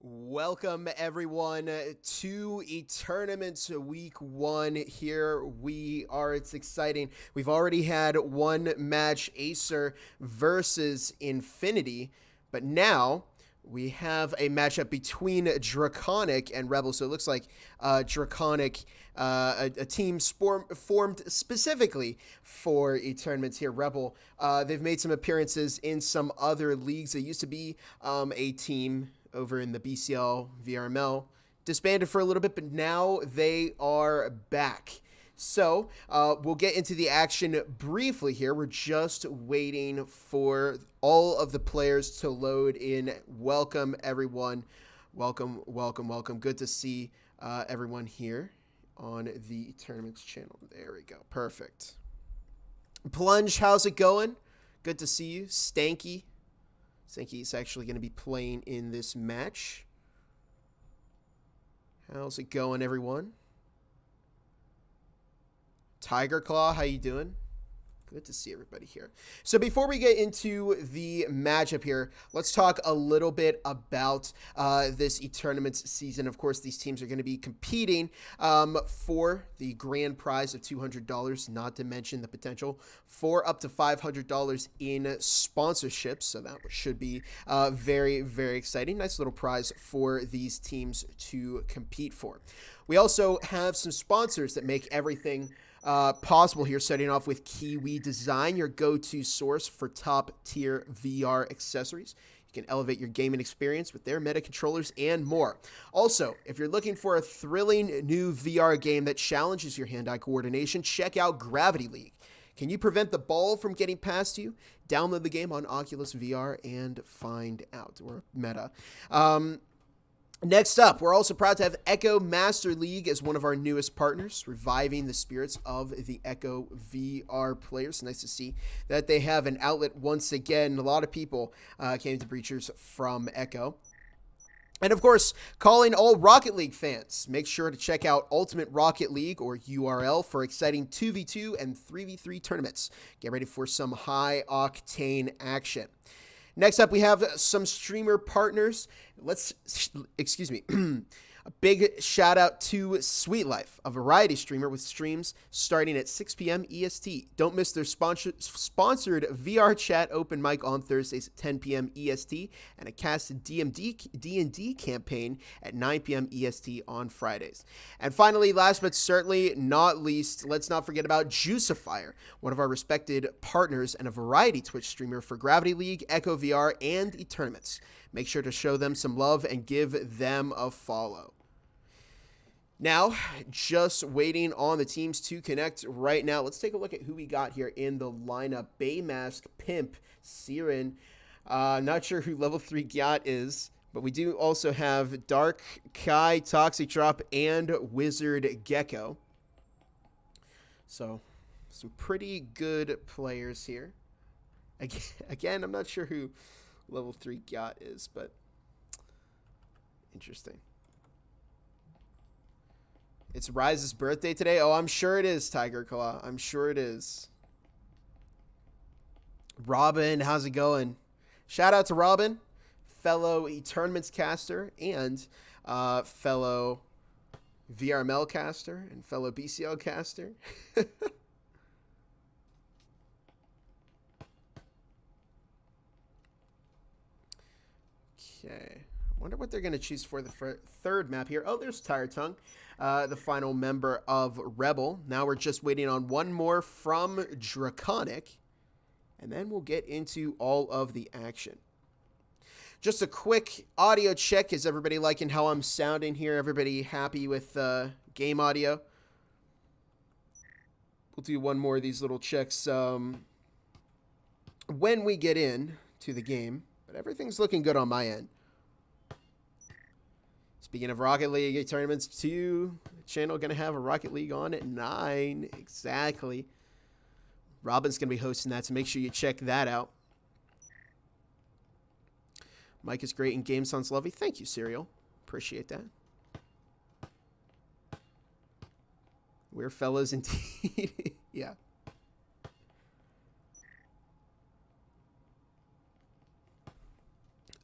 Welcome everyone to Tournament Week 1. Here we are. It's exciting. We've already had one match, Acer versus Infinity, but now we have a matchup between Draconic and Rebel. So it looks like Draconic, a team formed specifically for tournaments here. Rebel, they've made some appearances in some other leagues. They used to be a team over in the BCL VRML, disbanded for a little bit, but now they are back. So we'll get into the action briefly here. We're just waiting for all of the players to load in. Welcome, everyone. Welcome, welcome, welcome. Good to see everyone here on the tournaments channel. There we go. Perfect. Plunge, how's it going? Good to see you. Stanky. Stanky's actually going to be playing in this match. How's it going, everyone? Tiger Claw, how you doing? Good to see everybody here. So before we get into the matchup here, let's talk a little bit about this tournaments season. Of course, these teams are going to be competing for the grand prize of $200, not to mention the potential for up to $500 in sponsorships. So that should be very, very exciting. Nice little prize for these teams to compete for. We also have some sponsors that make everything possible here, starting off with Kiwi Design, your go-to source for top-tier VR accessories. You can elevate your gaming experience with their meta controllers and more. Also, if you're looking for a thrilling new VR game that challenges your hand-eye coordination, check out Gravity League. Can you prevent the ball from getting past you? Download the game on Oculus VR and find out. Or Meta. Next up, we're also proud to have Echo Master League as one of our newest partners, reviving the spirits of the Echo VR players. Nice to see that they have an outlet once again. A lot of people came to Breachers from Echo. And of course, calling all Rocket League fans, make sure to check out Ultimate Rocket League, or URL, for exciting 2v2 and 3v3 tournaments. Get ready for some high-octane action. Next up, we have some streamer partners. A big shout out to Sweet Life, a variety streamer with streams starting at 6 p.m. EST. Don't miss their sponsored VR chat open mic on Thursdays at 10 p.m. EST and a cast D&D campaign at 9 p.m. EST on Fridays. And finally, last but certainly not least, let's not forget about Juicifier, one of our respected partners and a variety Twitch streamer for Gravity League, Echo VR, and tournaments. Make sure to show them some love and give them a follow. Now, just waiting on the teams to connect right now. Let's take a look at who we got here in the lineup. Baymask, Pimp, Siren. Not sure who level 3 Gyat is, but we do also have Dark, Kai, Toxic Drop, and Wizard Gecko. So, some pretty good players here. Again, I'm not sure who level 3 Gyat is, but interesting. It's Rise's birthday today. Oh, I'm sure it is, Tiger Claw. I'm sure it is. Robin, how's it going? Shout out to Robin, fellow tournaments caster and fellow VRML caster and fellow BCL caster. Okay. I wonder what they're going to choose for the third map here. Oh, there's Tire Tongue, the final member of Rebel. Now we're just waiting on one more from Draconic, and then we'll get into all of the action. Just a quick audio check. Is everybody liking how I'm sounding here? Everybody happy with game audio? We'll do one more of these little checks when we get in to the game, but everything's looking good on my end. Speaking of Rocket League tournaments, channel going to have a Rocket League on at 9. Exactly. Robin's going to be hosting that, so make sure you check that out. Mike is great and game sounds lovely. Thank you, Serial. Appreciate that. We're fellows indeed. Yeah.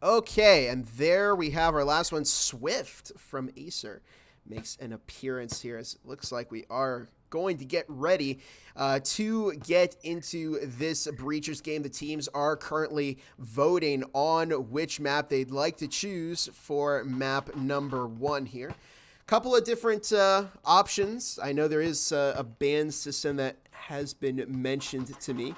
Okay, and there we have our last one. Swift from Acer makes an appearance here, as it looks like we are going to get ready to get into this Breachers game. The teams are currently voting on which map they'd like to choose for map number 1 here. Couple of different options. I know there is a ban system that has been mentioned to me,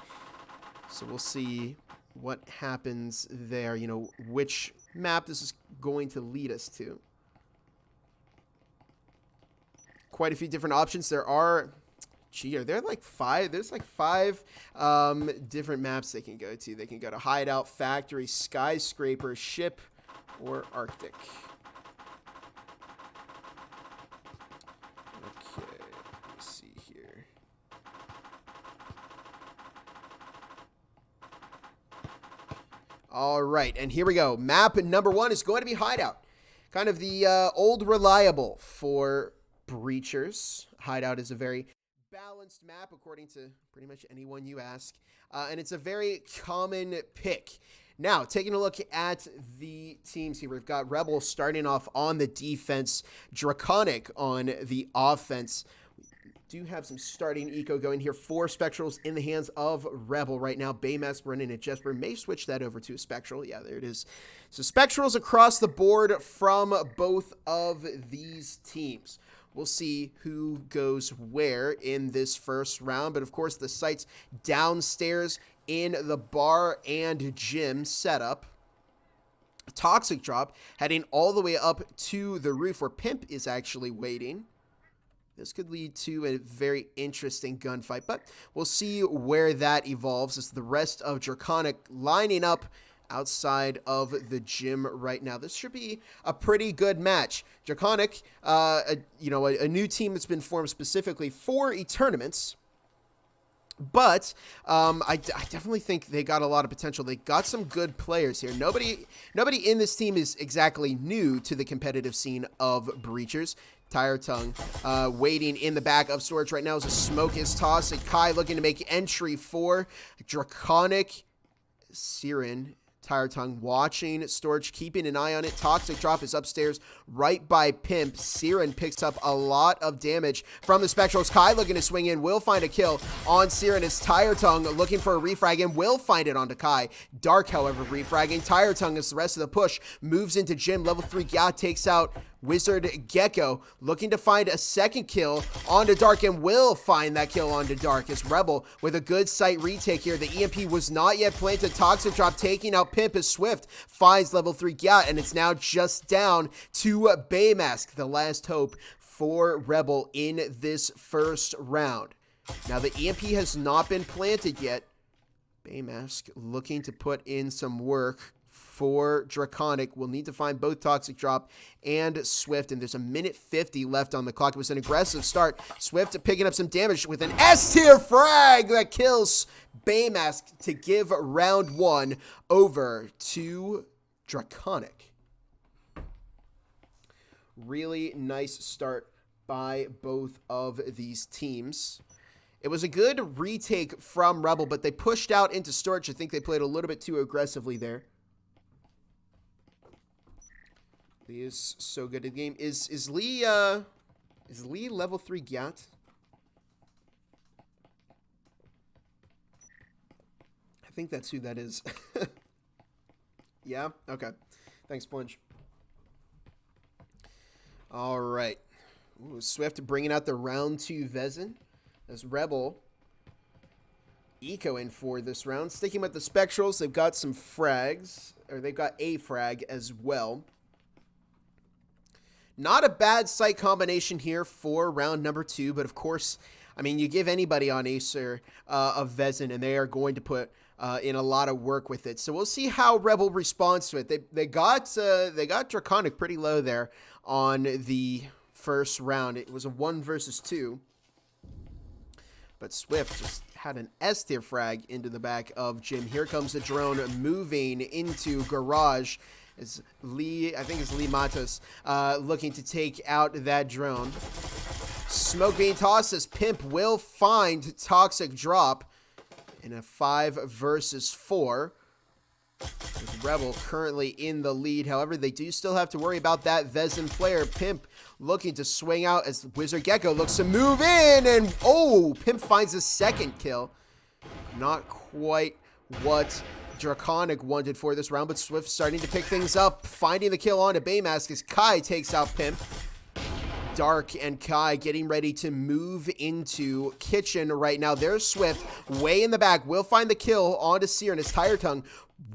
so we'll see what happens there, you know, which map this is going to lead us to. Quite a few different options. There are, gee, there's like 5 different maps they can go to. They can go to Hideout, Factory, Skyscraper, Ship, or Arctic. Okay, let me see here. All right, and here we go. Map number 1 is going to be Hideout. Kind of the old reliable for Breachers. Hideout is a very balanced map, according to pretty much anyone you ask. And it's a very common pick. Now, taking a look at the teams here, we've got Rebel starting off on the defense, Draconic on the offense. Do have some starting eco going here. 4 Spectrals in the hands of Rebel right now. Baymask running a Jesper. May switch that over to a Spectral. Yeah, there it is. So Spectrals across the board from both of these teams. We'll see who goes where in this first round. But of course, the site's downstairs in the bar and gym setup. Toxic Drop heading all the way up to the roof where Pimp is actually waiting. This could lead to a very interesting gunfight, but we'll see where that evolves as the rest of Draconic lining up outside of the gym right now. This should be a pretty good match. Draconic, a new team that's been formed specifically for e-tournaments. But I definitely think they got a lot of potential. They got some good players here. Nobody in this team is exactly new to the competitive scene of Breachers. Tire Tongue waiting in the back of storage right now as a smoke is tossed. And Kai looking to make entry for Draconic. Siren, Tire Tongue watching storage, keeping an eye on it. Toxic Drop is upstairs right by Pimp. Siren picks up a lot of damage from the Spectrals. Kai looking to swing in, will find a kill on Siren as Tire Tongue looking for a refrag and will find it onto Kai. Dark, however, refragging. Tire Tongue as the rest of the push moves into Jim. Level 3 Gat takes out Wizard Gecko, looking to find a second kill onto Dark and will find that kill onto Dark as Rebel with a good site retake here. The EMP was not yet planted. Toxic Drop taking out Pimp as Swift finds level 3 Gat, and it's now just down to Baymask, the last hope for Rebel in this first round. Now the EMP has not been planted yet. Baymask looking to put in some work for Draconic. We'll need to find both Toxic Drop and Swift, and there's a minute 50 left on the clock. It was an aggressive start. Swift picking up some damage with an S-tier frag that kills Baymask to give round 1 over to Draconic. Really nice start by both of these teams. It was a good retake from Rebel, but they pushed out into storage. I think they played a little bit too aggressively there. Lee is so good at the game. Is Lee level 3 Gat? I think that's who that is. Yeah? Okay. Thanks, Plunge. All right. Ooh, Swift bringing out the round 2 Vezin as Rebel eco in for this round. Sticking with the Spectrals, they've got some frags, or they've got a frag as well. Not a bad site combination here for round number 2, but of course, I mean, you give anybody on Acer a Vezin, and they are going to put in a lot of work with it. So we'll see how Rebel responds to it. They got Draconic pretty low there on the first round. It was a 1 versus 2, but Swift just had an S-tier frag into the back of Jim. Here comes the drone moving into Garage. Is Lee, I think it's Lee Matos, looking to take out that drone. Smoke being tossed as Pimp will find Toxic Drop in a 5 versus 4. With Rebel currently in the lead. However, they do still have to worry about that Vezin player. Pimp looking to swing out as Wizard Gecko looks to move in. And, oh, Pimp finds a second kill. Not quite what Draconic wanted for this round, but Swift starting to pick things up. Finding the kill onto Baymask as Kai takes out Pimp. Dark and Kai getting ready to move into Kitchen right now. There's Swift way in the back. Will find the kill onto Seer and his Tire Tongue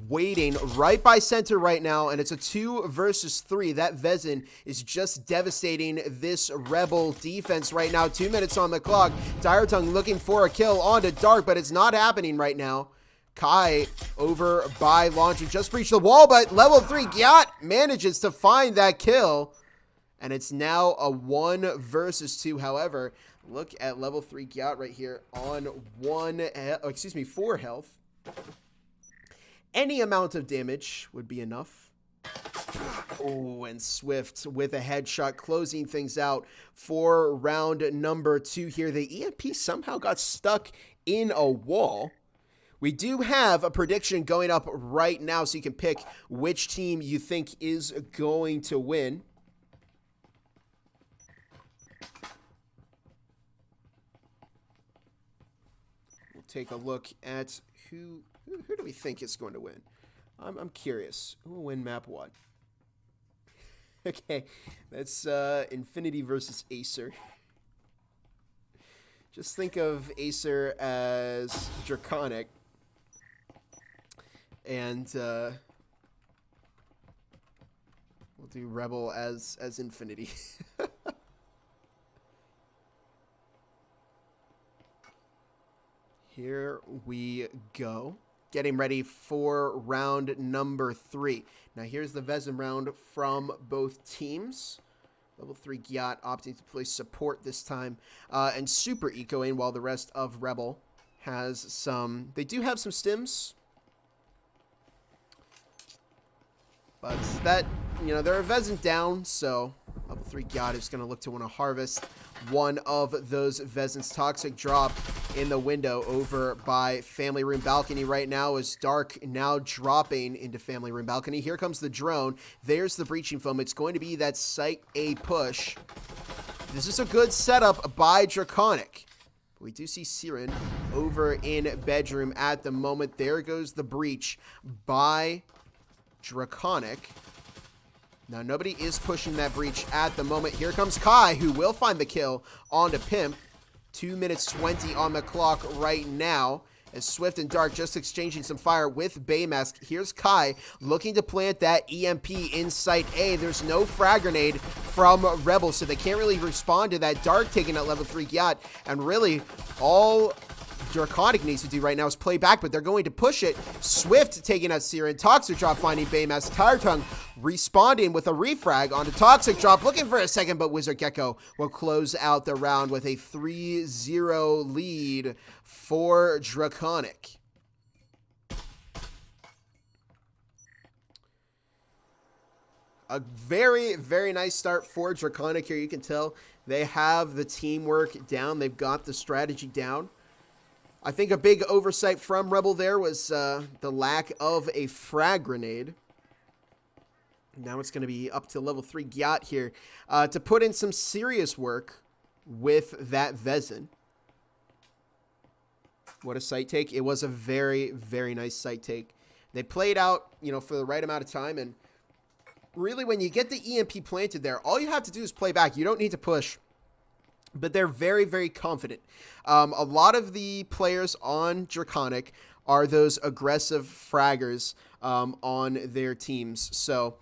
waiting right by center right now. And it's a 2 versus 3. That Vezin is just devastating this Rebel defense right now. 2 minutes on the clock. Tire Tongue looking for a kill onto Dark, but it's not happening right now. Kai over by Launcher just breached the wall, but level 3 Gyat manages to find that kill. And it's now a 1 versus 2. However, look at level 3 Gyat right here on 4 health. Any amount of damage would be enough. Oh, and Swift with a headshot closing things out for round number 2 here. The EMP somehow got stuck in a wall. We do have a prediction going up right now, so you can pick which team you think is going to win. Take a look at who do we think is going to win. I'm curious. Who will win map 1? Okay, that's Infinity versus Acer. Just think of Acer as Draconic. And we'll do Rebel as Infinity. Here we go. Getting ready for round number 3. Now here's the Vezin round from both teams. Level 3 Gyat opting to play support this time. And super ecoing while the rest of Rebel has some... They do have some stims. But that, you know, they're a Vezin down, so level 3 Gyat is going to look to want to harvest one of those Vezin's. Toxic drop in the window over by Family Room Balcony right now as Dark now dropping into Family Room Balcony. Here comes the drone. There's the breaching foam. It's going to be that Site A push. This is a good setup by Draconic. We do see Siren over in bedroom at the moment. There goes the breach by Draconic. Now, nobody is pushing that breach at the moment. Here comes Kai, who will find the kill onto Pimp. 2 minutes 20 on the clock right now as Swift and Dark just exchanging some fire with Baymask. Here's Kai looking to plant that EMP in Site A. There's no frag grenade from Rebel, so they can't really respond to that. Dark taking out level 3 Gyat, and really all Draconic needs to do right now is play back, but they're going to push it. Swift taking out Siren. Toxic drop finding Baymask. Tire Tongue responding with a refrag onto Toxic drop. Looking for a second, but Wizard Gecko will close out the round with a 3-0 lead for Draconic. A very, very nice start for Draconic here. You can tell they have the teamwork down. They've got the strategy down. I think a big oversight from Rebel there was the lack of a frag grenade. Now it's going to be up to level 3 Gyat here to put in some serious work with that Vezin. What a site take. It was a very, very nice site take. They played out, you know, for the right amount of time. And really, when you get the EMP planted there, all you have to do is play back. You don't need to push. But they're very, very confident. A lot of the players on Draconic are those aggressive fraggers on their teams. So,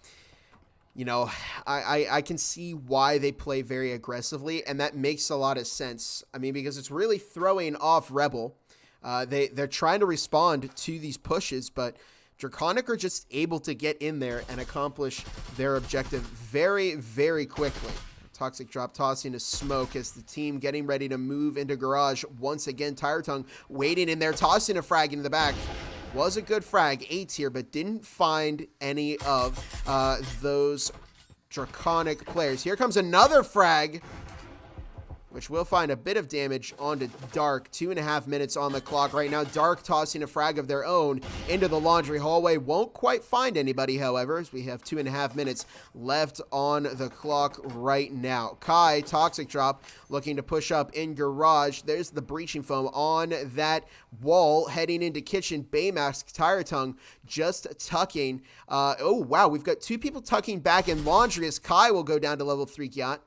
you know, I can see why they play very aggressively, and that makes a lot of sense. I mean, because it's really throwing off Rebel. They're trying to respond to these pushes, but Draconic are just able to get in there and accomplish their objective very, very quickly. Toxic drop tossing to smoke as the team getting ready to move into garage. Once again, Tire Tongue waiting in there, tossing a frag into the back. Was a good frag, 8 here, but didn't find any of those Draconic players. Here comes another frag which will find a bit of damage onto Dark. 2.5 minutes on the clock right now. Dark tossing a frag of their own into the laundry hallway. Won't quite find anybody, however, as we have 2.5 minutes left on the clock right now. Kai, Toxic Drop, looking to push up in Garage. There's the breaching foam on that wall, heading into kitchen. Baymask, Tire Tongue, just tucking. Oh, wow, we've got 2 people tucking back in laundry as Kai will go down to level 3 Gyat.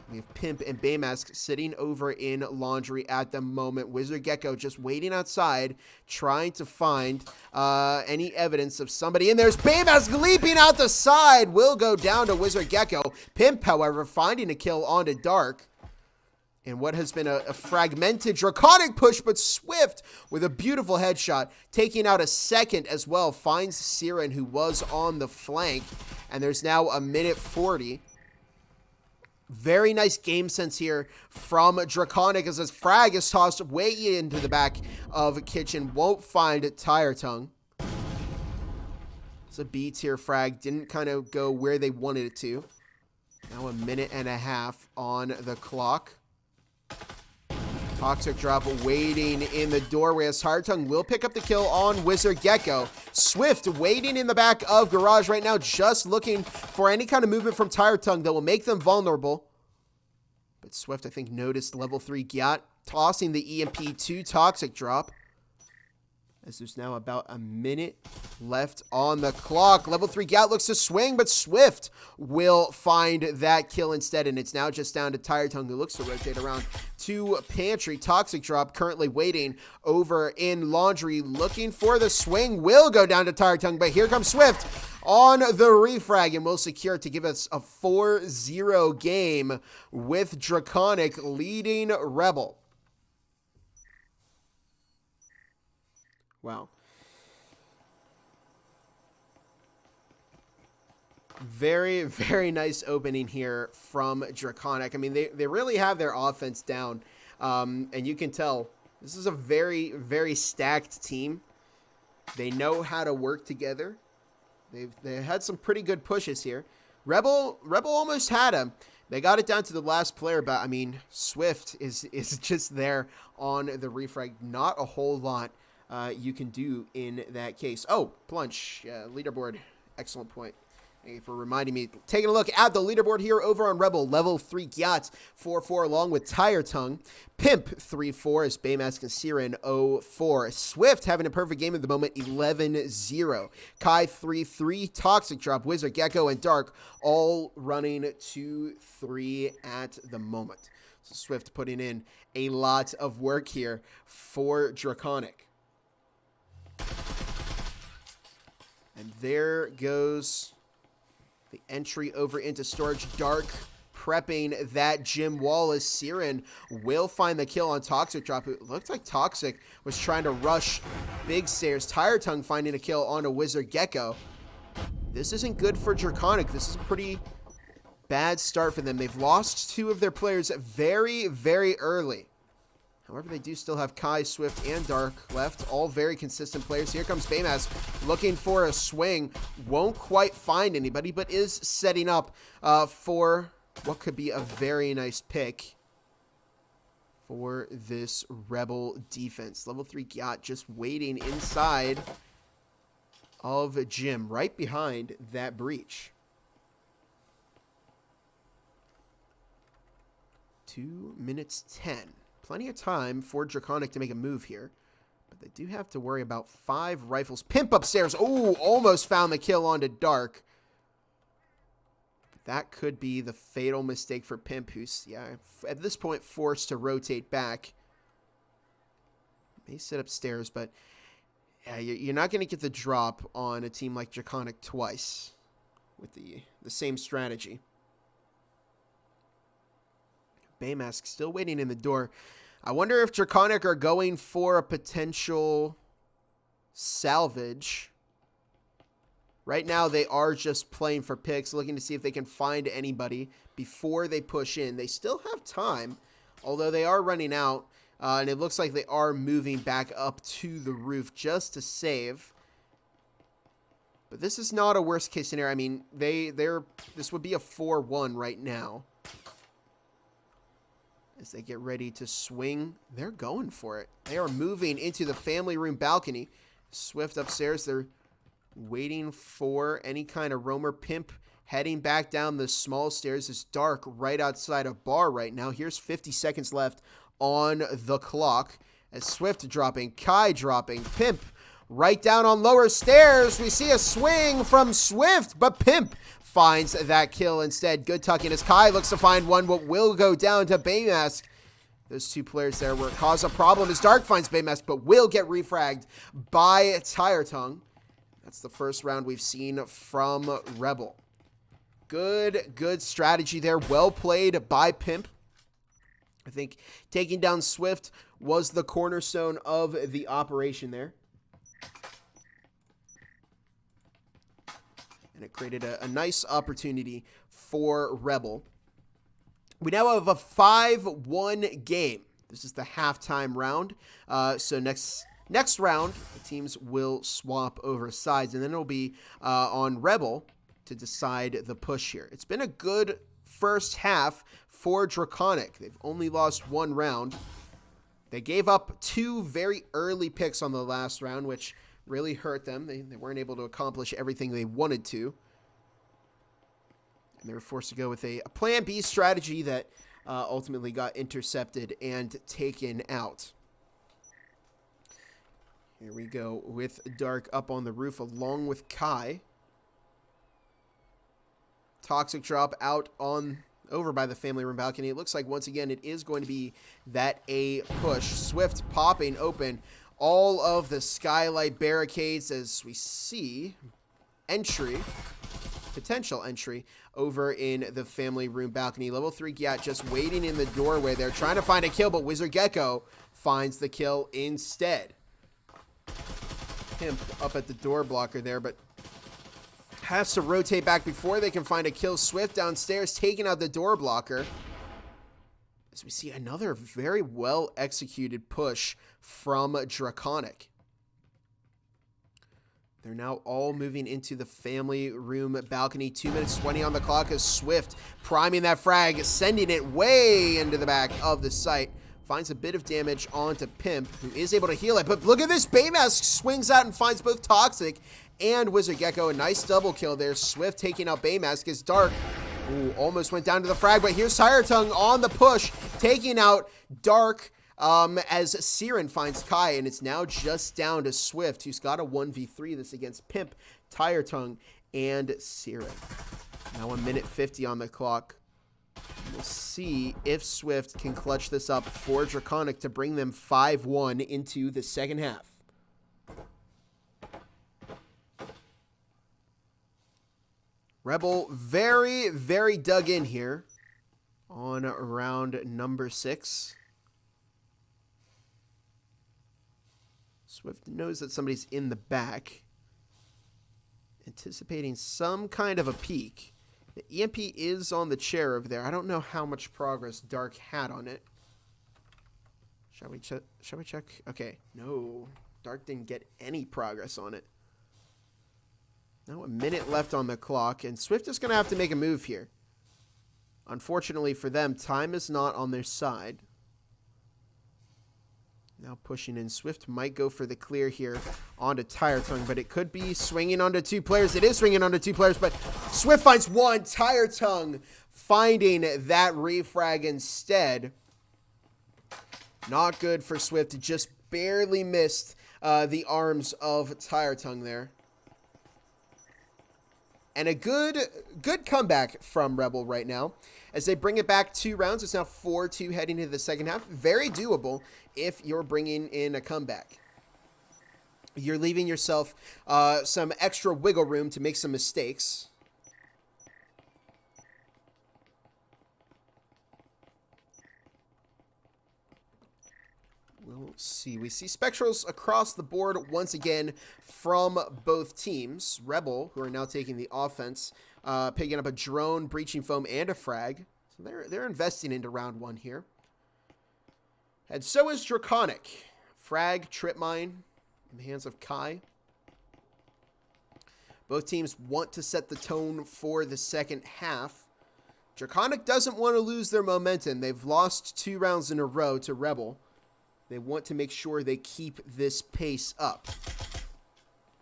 We have Pimp and Baymask sitting over in laundry at the moment. Wizard Gecko just waiting outside, trying to find any evidence of somebody. And there's Baymask leaping out the side. Will go down to Wizard Gecko. Pimp, however, finding a kill onto Dark. And what has been a fragmented Draconic push, but Swift with a beautiful headshot, taking out a second as well, finds Siren, who was on the flank. And there's now a minute 40. Very nice game sense here from Draconic as this frag is tossed way into the back of kitchen. Won't find Tire Tongue. It's a B tier frag. Didn't kind of go where they wanted it to. Now a minute and a half on the clock. Toxic Drop waiting in the doorway as Tire Tongue will pick up the kill on Wizard Gecko. Swift waiting in the back of Garage right now, just looking for any kind of movement from Tire Tongue that will make them vulnerable. But Swift, I think, noticed level 3 Gyat, tossing the EMP to Toxic Drop. As there's now about a minute left on the clock. Level 3 Gyat looks to swing, but Swift will find that kill instead. And it's now just down to Tire Tongue, who looks to rotate around to Pantry. Toxic Drop currently waiting over in laundry, looking for the swing. Will go down to Tire Tongue, but here comes Swift on the refrag and will secure to give us a 4-0 game with Draconic leading Rebel. Wow. Very, very nice opening here from Draconic. I mean, they really have their offense down. And you can tell this is a very, very stacked team. They know how to work together. They had some pretty good pushes here. Rebel almost had him. They got it down to the last player, but I mean, Swift is just there on the refrag. Not a whole lot you can do in that case. Oh, Plunge, leaderboard, excellent point. Thank you for reminding me. Taking a look at the leaderboard here over on Rebel. Level 3 Gyat, 4-4 along with Tire Tongue. Pimp, 3-4 as Baymask and Siren, 0-4. Swift having a perfect game at the moment, 11-0. Kai, 3-3. Toxic Drop, Wizard, Gecko, and Dark all running 2-3 at the moment. So Swift putting in a lot of work here for Draconic. And there goes the entry over into storage. Dark prepping that gym wall as Siren will find the kill on Toxic Drop. It looked like Toxic was trying to rush big stairs. Tire Tongue finding a kill on a Wizard Gecko. This isn't good for Draconic. This is a pretty bad start for them. They've lost 2 of their players very, very early. However, they do still have Kai, Swift, and Dark left. All very consistent players. Here comes Baymask looking for a swing. Won't quite find anybody, but is setting up for what could be a very nice pick for this Rebel defense. Level 3 Gyat just waiting inside of Jim, right behind that breach. 2 minutes 10. Plenty of time for Draconic to make a move here. But they do have to worry about 5 rifles. Pimp upstairs. Oh, almost found the kill onto Dark. That could be the fatal mistake for Pimp, who's, at this point forced to rotate back. May sit upstairs, but you're not going to get the drop on a team like Draconic twice with the same strategy. Baymask still waiting in the door. I wonder if Draconic are going for a potential salvage. Right now, they are just playing for picks, looking to see if they can find anybody before they push in. They still have time, although they are running out, and it looks like they are moving back up to the roof just to save. But this is not a worst-case scenario. I mean, this would be a 4-1 right now. as they get ready to swing. They're going for it. They are moving into the family room balcony. Swift upstairs. They're waiting for any kind of roamer. Pimp heading back down the small stairs. It's dark right outside a bar right now. Here's 50 seconds left on the clock. As Swift dropping, Kai dropping, Pimp right down on lower stairs. We see a swing from Swift, but Pimp finds that kill instead. Good tucking as Kai looks to find one, but will go down to Baymask. Those two players there will cause a problem as Dark finds Baymask, but will get refragged by Tire Tongue. That's the first round we've seen from Rebel. Good strategy there. Well played by Pimp. I think taking down Swift was the cornerstone of the operation there. And it created a nice opportunity for Rebel. We now have a 5-1 game. This is the halftime round. So next round, the teams will swap over sides, and then it'll be on Rebel to decide the push here. It's been a good first half for Draconic. They've only lost one round. They gave up 2 very early picks on the last round, which really hurt them. They weren't able to accomplish everything they wanted to. And they were forced to go with a plan B strategy that ultimately got intercepted and taken out. Here we go with Dark up on the roof along with Kai. Toxic drop out over by the family room balcony. It looks like once again it is going to be that A push. Swift popping open all of the skylight barricades as we see potential entry over in the family room balcony. Level 3 Gyat just waiting in the doorway there, trying to find a kill, but Wizard Gecko finds the kill instead. Pimp up at the door blocker there, but has to rotate back before they can find a kill. Swift downstairs taking out the door blocker. As we see another very well executed push from Draconic. They're now all moving into the family room balcony. 2 minutes 20 on the clock as Swift priming that frag, sending it way into the back of the site. Finds a bit of damage onto Pimp, who is able to heal it. But look at this, Baymask swings out and finds both Toxic and Wizard Gecko. A nice double kill there. Swift taking out Baymask as Dark almost went down to the frag, but here's Tire Tongue on the push, taking out Dark as Siren finds Kai, and it's now just down to Swift, who's got a 1v3 this against Pimp, Tire Tongue, and Siren. Now 1 minute 50 on the clock. We'll see if Swift can clutch this up for Draconic to bring them 5-1 into the second half. Rebel very, very dug in here on round number 6. Swift knows that somebody's in the back, anticipating some kind of a peek. The EMP is on the chair over there. I don't know how much progress Dark had on it. Shall we check? Okay, no. Dark didn't get any progress on it. Now 1 minute left on the clock, and Swift is going to have to make a move here. Unfortunately for them, time is not on their side. Now pushing in. Swift might go for the clear here onto Tire Tongue, but it could be swinging onto 2 players. It is swinging onto 2 players, but Swift finds one. Tire Tongue finding that refrag instead. Not good for Swift. Just barely missed the arms of Tire Tongue there. And a good comeback from Rebel right now as they bring it back 2 rounds. It's now 4-2 heading into the second half. Very doable if you're bringing in a comeback. You're leaving yourself some extra wiggle room to make some mistakes. We'll see. We see Spectrals across the board once again from both teams. Rebel, who are now taking the offense, picking up a drone, breaching foam, and a frag. So they're investing into round 1 here. And so is Draconic. Frag, trip mine in the hands of Kai. Both teams want to set the tone for the second half. Draconic doesn't want to lose their momentum. They've lost 2 rounds in a row to Rebel. They want to make sure they keep this pace up.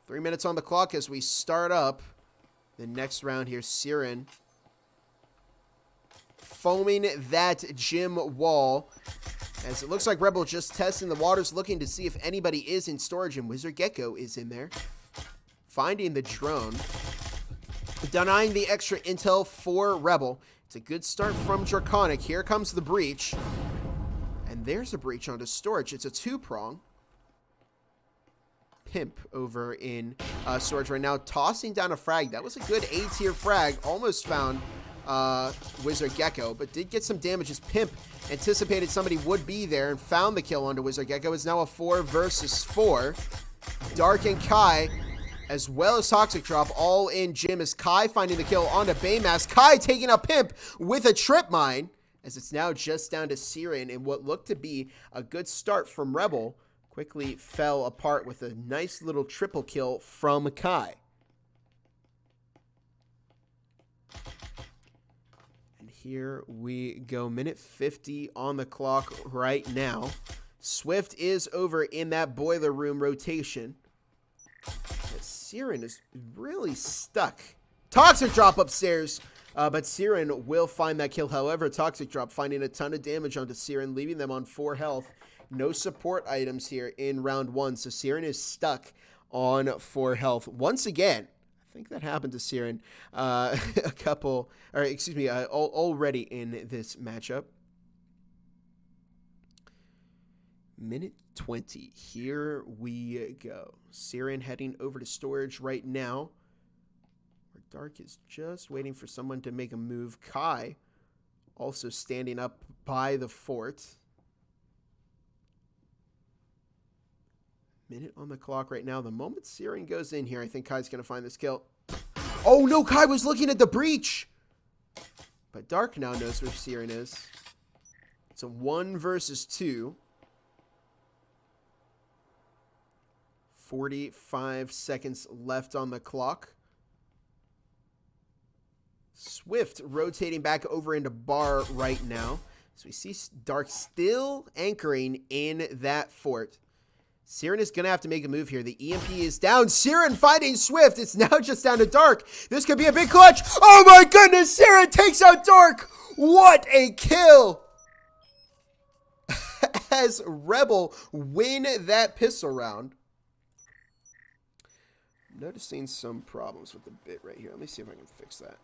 3 minutes on the clock as we start up the next round here. Siren foaming that gym wall. As it looks like Rebel just testing the waters, looking to see if anybody is in storage, and Wizard Gecko is in there. Finding the drone. Denying the extra intel for Rebel. It's a good start from Draconic. Here comes the breach. And there's a breach onto storage. It's a 2-prong. Pimp over in storage right now. Tossing down a frag. That was a good A-tier frag. Almost found Wizard Gecko, but did get some damage as Pimp anticipated somebody would be there and found the kill onto Wizard Gecko. It's now a 4 versus 4. Dark and Kai, as well as Toxic Drop, all in gym as Kai finding the kill onto Baymass. Kai taking out Pimp with a trip mine, as it's now just down to Siren, and what looked to be a good start from Rebel quickly fell apart with a nice little triple kill from Kai. Here we go. Minute 50 on the clock right now. Swift is over in that boiler room rotation. Siren is really stuck. Toxic Drop upstairs. But Siren will find that kill. However, Toxic Drop finding a ton of damage onto Siren, leaving them on 4 health. No support items here in round 1. So Siren is stuck on 4 health. Once again, I think that happened to Siren already in this matchup. Minute 20. Here we go. Siren heading over to storage right now. Where Dark is just waiting for someone to make a move. Kai also standing up by the fort. Minute on the clock right now. The moment Siren goes in here, I think Kai's going to find this kill. Oh no, Kai was looking at the breach. But Dark now knows where Siren is. It's a 1 versus 2. 45 seconds left on the clock. Swift rotating back over into bar right now. So we see Dark still anchoring in that fort. Siren is going to have to make a move here. The EMP is down. Siren fighting Swift. It's now just down to Dark. This could be a big clutch. Oh my goodness. Siren takes out Dark. What a kill. As Rebel win that pistol round. Noticing some problems with the bit right here. Let me see if I can fix that.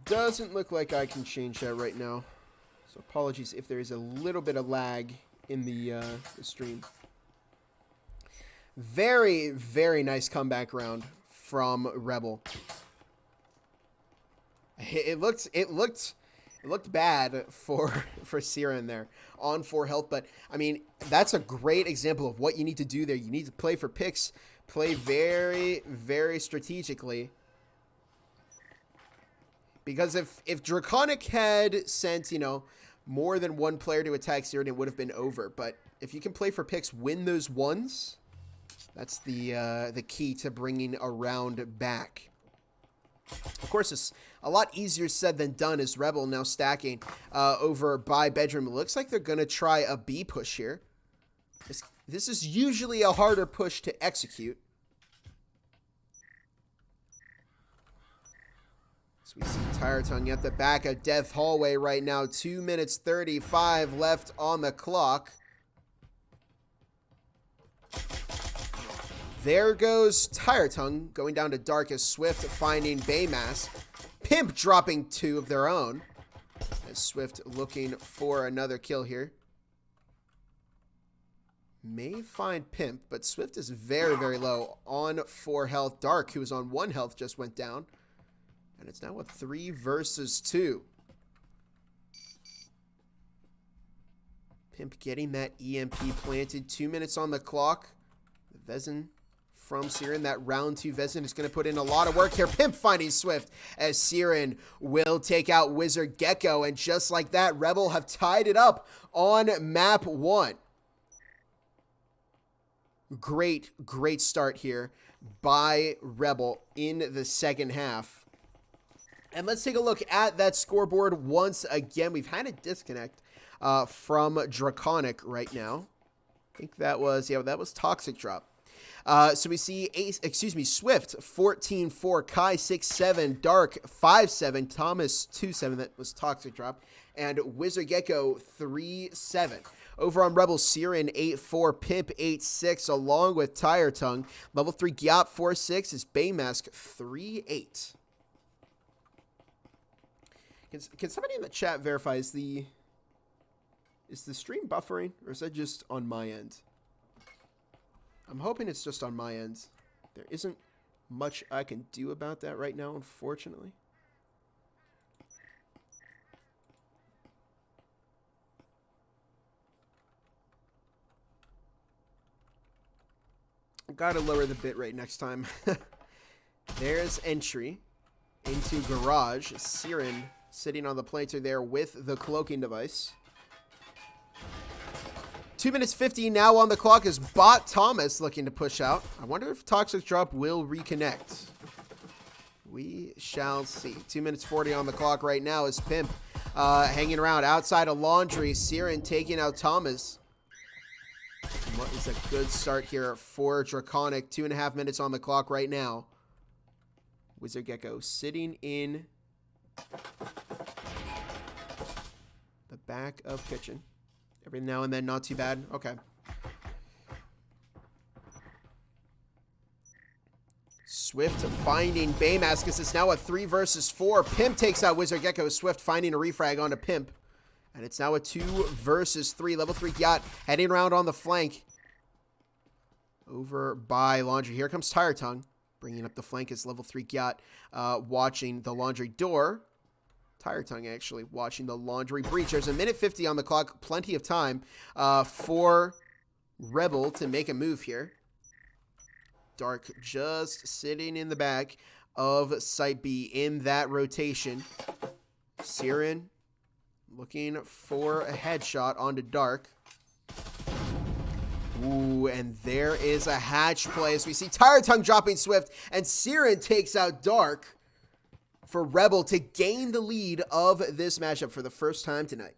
Doesn't look like I can change that right now. So apologies if there is a little bit of lag in the stream. Very, very nice comeback round from Rebel. It looked bad for Siren there on 4 health, but I mean, that's a great example of what you need to do there. You need to play for picks, play very, very strategically. Because if Draconic had sent, more than 1 player to attack Siren, it would have been over. But if you can play for picks, win those ones, that's the key to bringing a round back. Of course, it's a lot easier said than done as Rebel now stacking over by Bedroom. It looks like they're going to try a B push here. This is usually a harder push to execute. So we see Tire Tongue at the back of Death Hallway right now. 2 minutes 35 left on the clock. There goes Tire Tongue going down to Dark as Swift finding Baymass. Pimp dropping 2 of their own. As Swift looking for another kill here. May find Pimp, but Swift is very, very low on 4 health. Dark, who was on 1 health, just went down. And it's now a 3 versus 2. Pimp getting that EMP planted. 2 minutes on the clock. The Vezin from Siren. That round 2 Vezin is going to put in a lot of work here. Pimp finding Swift as Siren will take out Wizard Gecko. And just like that, Rebel have tied it up on map 1. Great start here by Rebel in the second half. And let's take a look at that scoreboard once again. We've had a disconnect from Draconic right now. I think that was, yeah, that was Toxic Drop. So we see, Swift 14-4, Kai 6-7, Dark 5-7, Thomas 2-7, that was Toxic Drop, and Wizard Gecko 3-7. Over on Rebel, Siren 8-4, Pimp 8-6, along with Tire Tongue. Level 3 Gyop 4-6 is Baymask 3-8. Can somebody in the chat verify, is the stream buffering, or is that just on my end? I'm hoping it's just on my end. There isn't much I can do about that right now, unfortunately. Gotta lower the bitrate next time. There's entry into Garage. Siren sitting on the planter there with the cloaking device. 2 minutes 50 now on the clock as Bot Thomas looking to push out. I wonder if Toxic Drop will reconnect. We shall see. 2 minutes 40 on the clock right now as Pimp hanging around outside of Laundry. Siren taking out Thomas. What is a good start here for Draconic. 2.5 minutes on the clock right now. Wizard Gecko sitting in the back of kitchen. Every now and then, not too bad. Okay. Swift finding Baymask. It's now a 3 versus 4. Pimp takes out Wizard Gecko. Swift finding a refrag onto Pimp. And it's now a 2 versus 3. Level 3 Yacht heading around on the flank. Over by Laundry. Here comes Tire Tongue. Bringing up the flank is level 3 Yacht watching the Laundry door. Tire Tongue actually watching the Laundry breach. There's a minute 50 on the clock. Plenty of time for Rebel to make a move here. Dark just sitting in the back of Site B in that rotation. Siren looking for a headshot onto Dark. Ooh, and there is a hatch play as we see Tire Tongue dropping Swift, and Siren takes out Dark for Rebel to gain the lead of this matchup for the first time tonight.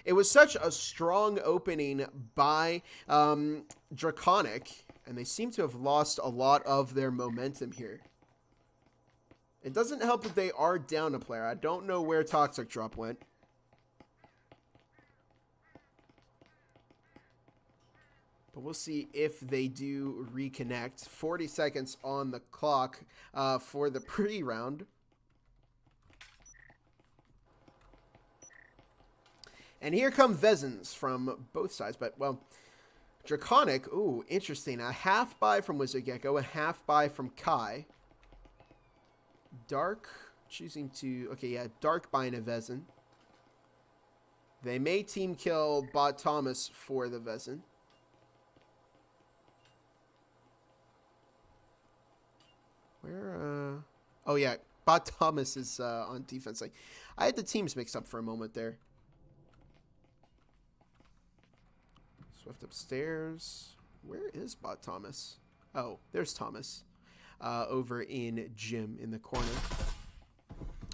It was such a strong opening by Draconic, and they seem to have lost a lot of their momentum here. It doesn't help that they are down a player. I don't know where Toxic Drop went. But we'll see if they do reconnect. 40 seconds on the clock for the pre-round. And here come Vezins from both sides. But, well, Draconic, ooh, interesting. A half buy from Wizard Gecko, a half buy from Kai. Dark choosing to, okay, yeah, Dark buying a Vezin. They may team kill Bot Thomas for the Vezin. Where, oh yeah, Bot Thomas is on defense. Like, I had the teams mixed up for a moment there. Swift upstairs. Where is Bot Thomas? Oh, there's Thomas. Over in Gym in the corner.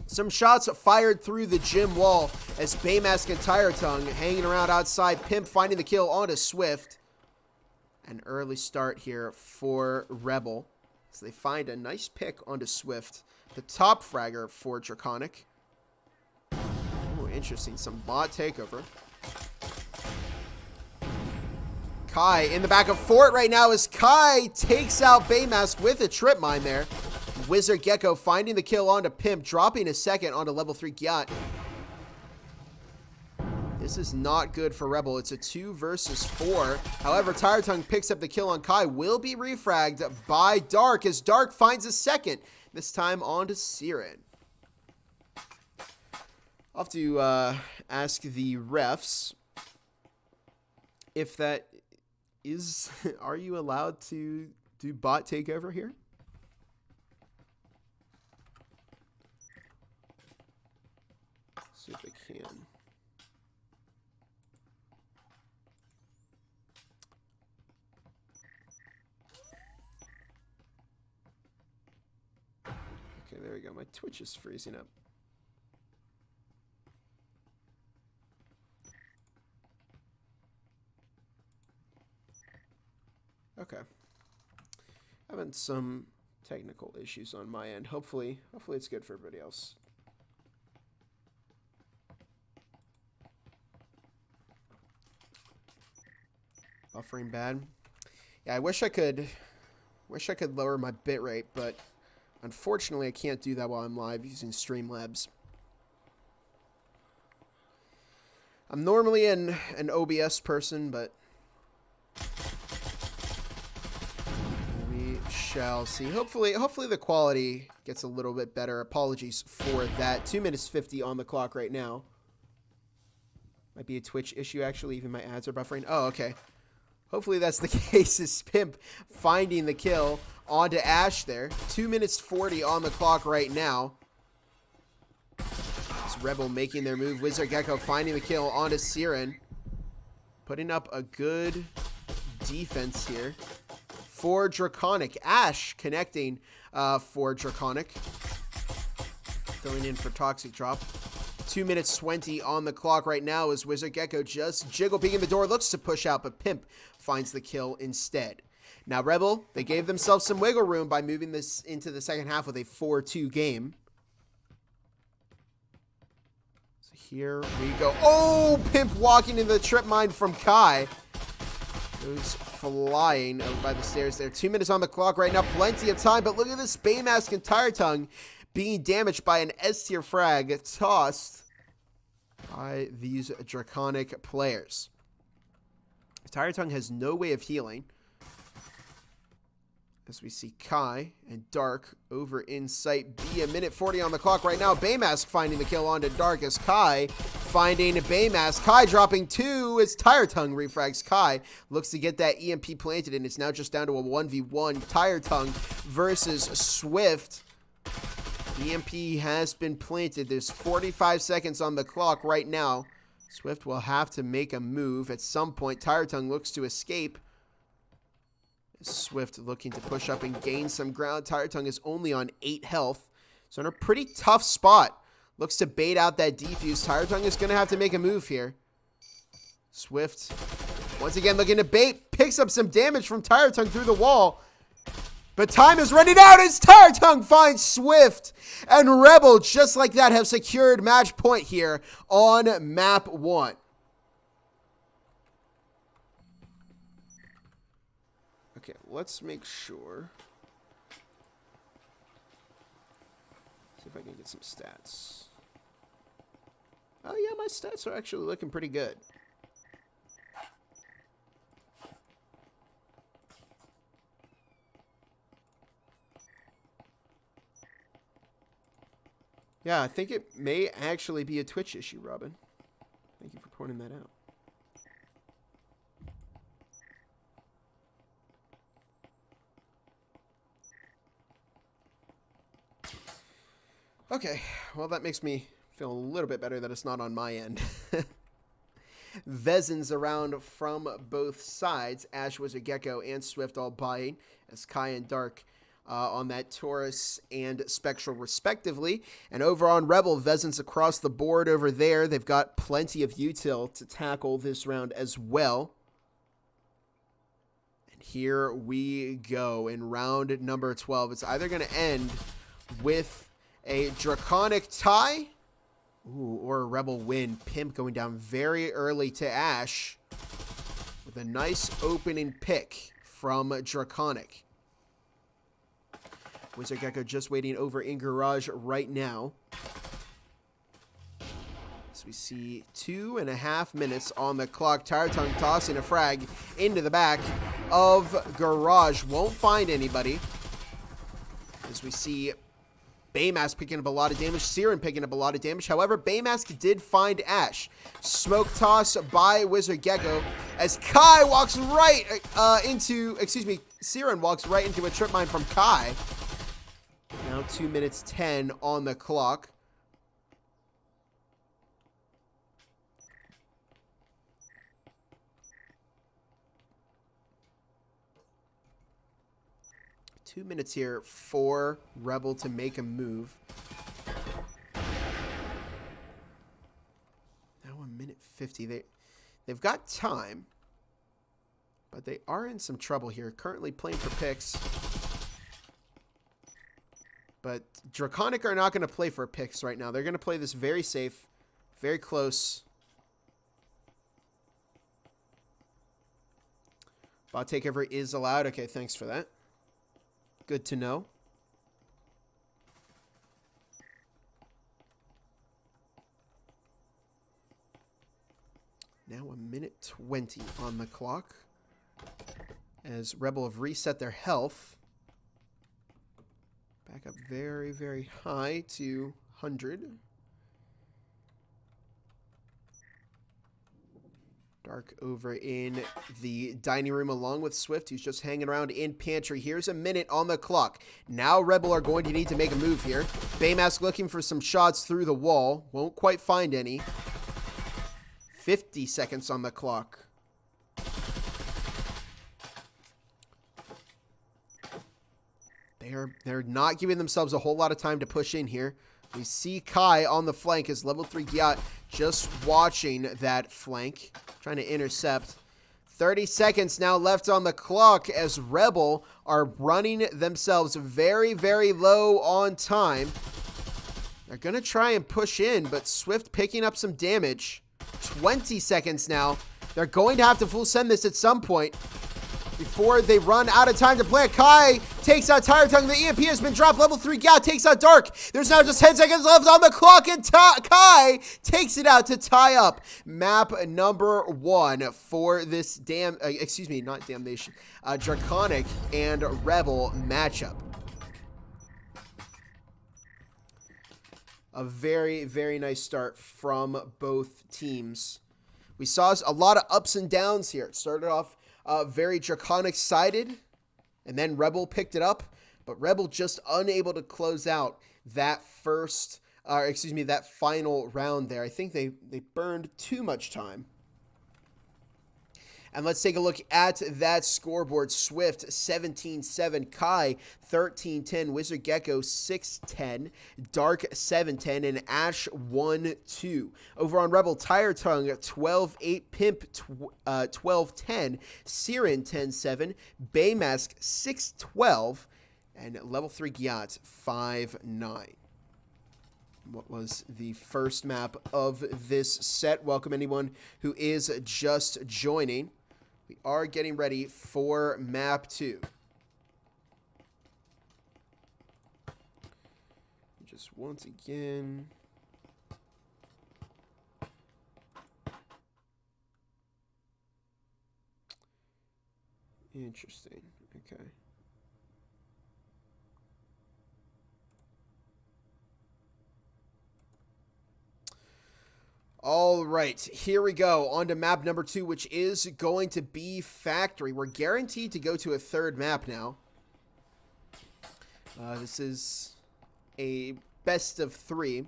Some shots fired through the Gym wall as Baymask and Tire Tongue hanging around outside. Pimp finding the kill onto Swift. An early start here for Rebel. So they find a nice pick onto Swift. The top fragger for Draconic. Oh, interesting. Some bot takeover. Kai in the back of Fort right now as Kai takes out Baymask with a trip mine there. Wizard Gecko finding the kill onto Pimp, dropping a second onto level 3 Gyat. This is not good for Rebel. It's a 2 versus 4. However, Tire Tongue picks up the kill on Kai. Will be refragged by Dark as Dark finds a second. This time onto Siren. I'll have to ask the refs if that Are you allowed to do bot takeover here? See if I can. Okay, there we go. My Twitch is freezing up. Okay. Having some technical issues on my end. Hopefully it's good for everybody else. Buffering bad. Yeah, I wish I could lower my bitrate, but unfortunately I can't do that while I'm live using Streamlabs. I'm normally an OBS person, but we shall see. Hopefully the quality gets a little bit better. Apologies for that. 2 minutes 50 on the clock right now. Might be a Twitch issue, actually. Even my ads are buffering. Oh, okay. Hopefully that's the case. Is Pimp finding the kill onto Ash there. 2 minutes 40 on the clock right now. It's Rebel making their move. Wizard Gecko finding the kill onto Siren. Putting up a good defense here for Draconic. Ash connecting for Draconic. Filling in for Toxic Drop. 2 minutes 20 on the clock right now as Wizard Gecko just jiggle peeking the door. Looks to push out, but Pimp finds the kill instead. Now Rebel, they gave themselves some wiggle room by moving this into the second half with a 4-2 game. So here we go. Oh, Pimp walking into the trip mine from Kai. Goes flying over by the stairs there. 2 minutes on the clock right now. Plenty of time, but look at this Baymask and Tire Tongue being damaged by an S-tier frag tossed by these Draconic players. Tire Tongue has no way of healing. As we see Kai and Dark over in sight. Be a minute 40 on the clock right now. Baymask finding the kill onto Dark as Kai finding Baymask. Kai dropping 2 as Tire Tongue refrags Kai. Looks to get that EMP planted, and it's now just down to a 1v1. Tire Tongue versus Swift. EMP has been planted. There's 45 seconds on the clock right now. Swift will have to make a move at some point. Tire Tongue looks to escape. Swift looking to push up and gain some ground. Tire Tongue is only on 8 health. So in a pretty tough spot. Looks to bait out that defuse. Tire Tongue is going to have to make a move here. Swift once again looking to bait. Picks up some damage from Tire Tongue through the wall. But time is running out as Tire Tongue finds Swift. And Rebel, just like that, have secured match point here on map 1. Okay, let's make sure. See if I can get some stats. Oh yeah, my stats are actually looking pretty good. Yeah, I think it may actually be a Twitch issue, Robin. Thank you for pointing that out. Okay, well that makes me feel a little bit better that it's not on my end. Vezins around from both sides. Ash, Wizard Gecko, and Swift all buying as Kai and Dark on that Taurus and Spectral respectively. And over on Rebel, Vezins across the board over there. They've got plenty of util to tackle this round as well. And here we go in round number 12. It's either going to end with a Draconic tie, or a Rebel win. Pimp going down very early to Ash with a nice opening pick from Draconic. Wizard Gecko just waiting over in garage right now. As we see 2.5 minutes on the clock. Tire Tongue tossing a frag into the back of garage. Won't find anybody. As we see Baymask picking up a lot of damage. Siren picking up a lot of damage. However, Baymask did find Ash. Smoke toss by Wizard Gecko as Kai walks right Siren walks right into a trip mine from Kai. Now 2 minutes 10 on the clock. Two minutes here for Rebel to make a move. Now 1:50. They've got time, but they are in some trouble here. Currently playing for picks. But Draconic are not going to play for picks right now. They're going to play this very safe, very close. Bot takeover is allowed. Okay, thanks for that. Good to know. Now 1:20 on the clock. As Rebel have reset their health. Back up very, very high to 100. Dark over in the dining room along with Swift, who's just hanging around in pantry. Here's a minute on the clock. Now Rebel are going to need to make a move here. Baymask looking for some shots through the wall. Won't quite find any. 50 seconds on the clock. They're not giving themselves a whole lot of time to push in here. We see Kai on the flank as level 3 Gyat just watching that flank. Trying to intercept. 30 seconds now left on the clock as Rebel are running themselves very, very low on time. They're going to try and push in, but Swift picking up some damage. 20 seconds now. They're going to have to full send this at some point before they run out of time to play. Kai takes out Tire Tongue. The EMP has been dropped. Level 3 Gyat takes out Dark. There's now just 10 seconds left on the clock, and Kai takes it out to tie up map number 1 for this Draconic and Rebel matchup. A very, very nice start from both teams. We saw a lot of ups and downs here. It started off very Draconic-sided, and then Rebel picked it up, but Rebel just unable to close out that that final round there. I think they burned too much time. And let's take a look at that scoreboard. Swift, 17-7. Kai, 13-10. Wizard Gecko, 6-10. Dark, 7-10. And Ash, 1-2. Over on Rebel, Tire Tongue, 12-8. Pimp, 12-10. Siren, 10-7. Baymask, 6-12. And level 3 Gyat, 5-9. What was the first map of this set? Welcome anyone who is just joining. We are getting ready for map 2. Just once again. Interesting. Okay. All right, here we go. On to map number 2, which is going to be Factory. We're guaranteed to go to a third map now. This is a best of 3.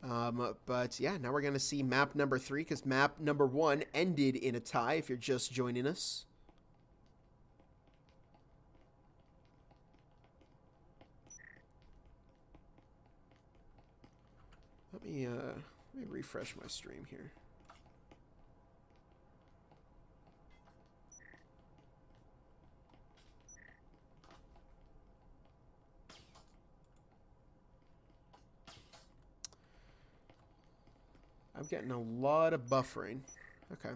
But yeah, now we're going to see map number 3 because map number 1 ended in a tie if you're just joining us. Let me refresh my stream here. I'm getting a lot of buffering. Okay.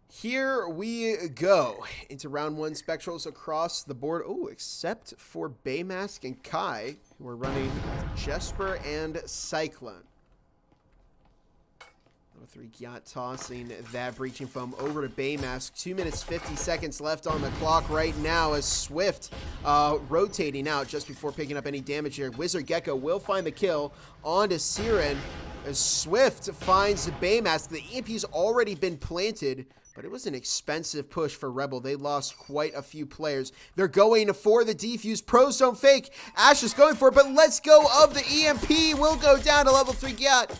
Here we go into round 1. Spectrals across the board. Oh, except for Baymask and Kai, who are running Jesper and Cyclone. 3 Gyat tossing that breaching foam over to Baymask. 2 minutes 50 seconds left on the clock right now as Swift rotating out just before picking up any damage here. Wizard Gecko will find the kill onto Siren as Swift finds Baymask. The EMP's already been planted, but it was an expensive push for Rebel. They lost quite a few players. They're going for the defuse. Pros don't fake. Ash is going for it, but let's go of the EMP. Will go down to level 3 Gyat.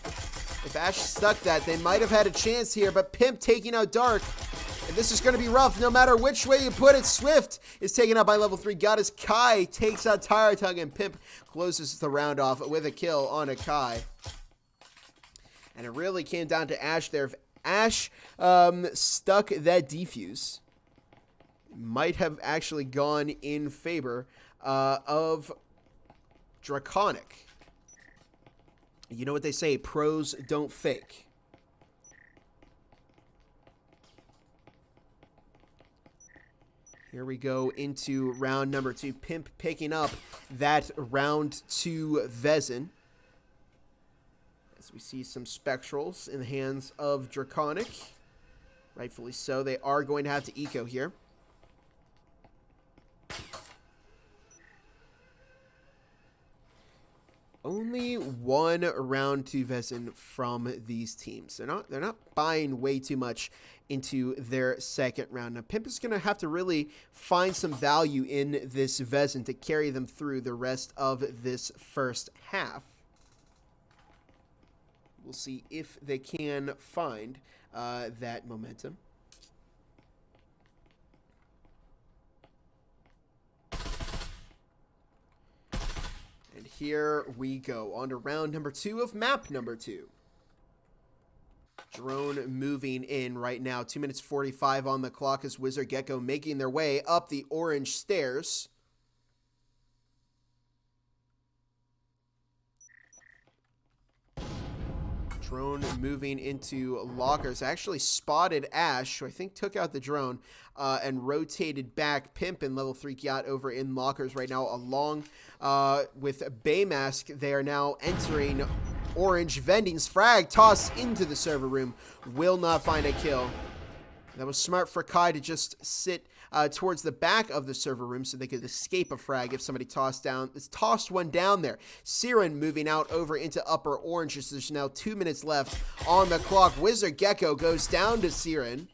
If Ash stuck that, they might have had a chance here, but Pimp taking out Dark. And this is going to be rough no matter which way you put it. Swift is taken out by level 3 Gyat as Kai takes out Tire Tug, and Pimp closes the round off with a kill on a Kai. And it really came down to Ash there. If Ash stuck that defuse, might have actually gone in favor of Draconic. You know what they say, pros don't fake. Here we go into round number 2. Pimp picking up that round 2 Vezin. As we see some Spectrals in the hands of Draconic. Rightfully so. They are going to have to eco here. Only one round 2 Vezin from these teams. They're not buying way too much into their second round. Now, Pimp is going to have to really find some value in this Vezin to carry them through the rest of this first half. We'll see if they can find that momentum. And here we go on to round number 2 of map number 2. Drone moving in right now. 2 minutes 45 on the clock as Wizard Gecko making their way up the orange stairs. Drone moving into lockers. Actually spotted Ash, who I think took out the drone, and rotated back. Pimp and level 3 Gyat over in lockers right now, along with Baymask. They are now entering orange. Vending's frag tossed into the server room. Will not find a kill. That was smart for Kai to just sit towards the back of the server room so they could escape a frag if somebody tossed one down there. Siren moving out over into upper orange. There's now 2 minutes left on the clock. Wizard Gecko goes down to Siren.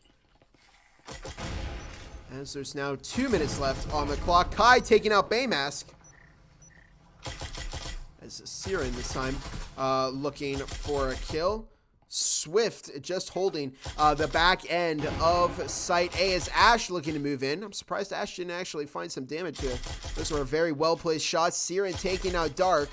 As there's now 2 minutes left on the clock. Kai taking out Baymask. As Siren this time looking for a kill. Swift just holding the back end of Site A as Ash looking to move in. I'm surprised Ash didn't actually find some damage there. Those were very well-placed shots. Siren taking out Dark.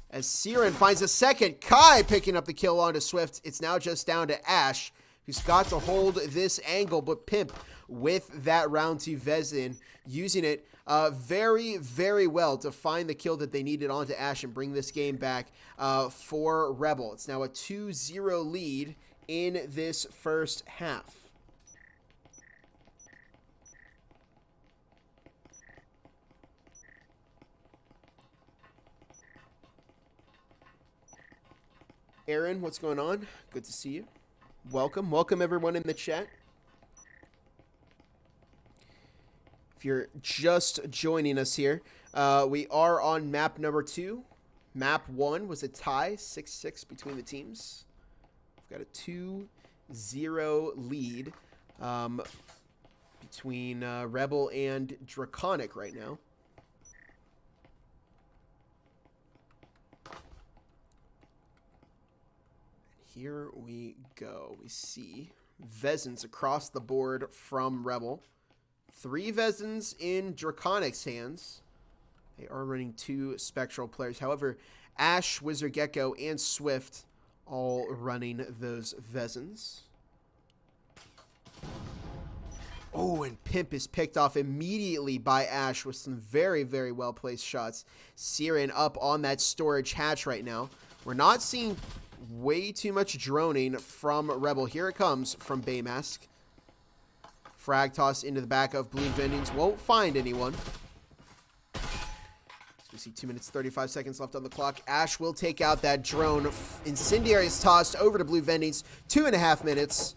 As Siren finds a second. Kai picking up the kill onto Swift. It's now just down to Ash, who's got to hold this angle, but Pimp with that round 2 Vezin, using it very, very well to find the kill that they needed onto Ash and bring this game back for Rebel. It's now a 2-0 lead in this first half. Aaron, what's going on? Good to see you. Welcome everyone in the chat. If you're just joining us here, we are on map number 2. Map 1 was a tie, 6-6 between the teams. We've got a 2-0 lead between Rebel and Draconic right now. Here we go. We see Vezins across the board from Rebel. 3 Vezins in Draconic's hands. They are running 2 Spectral players. However, Ash, Wizard Gecko, and Swift all running those Vezins. Oh, and Pimp is picked off immediately by Ash with some very, very well-placed shots. Siren up on that storage hatch right now. We're not seeing way too much droning from Rebel. Here it comes from Baymask. Frag toss into the back of Blue Vendings. Won't find anyone. We see 2 minutes, 35 seconds left on the clock. Ash will take out that drone. Incendiary is tossed over to blue vendings. 2.5 minutes.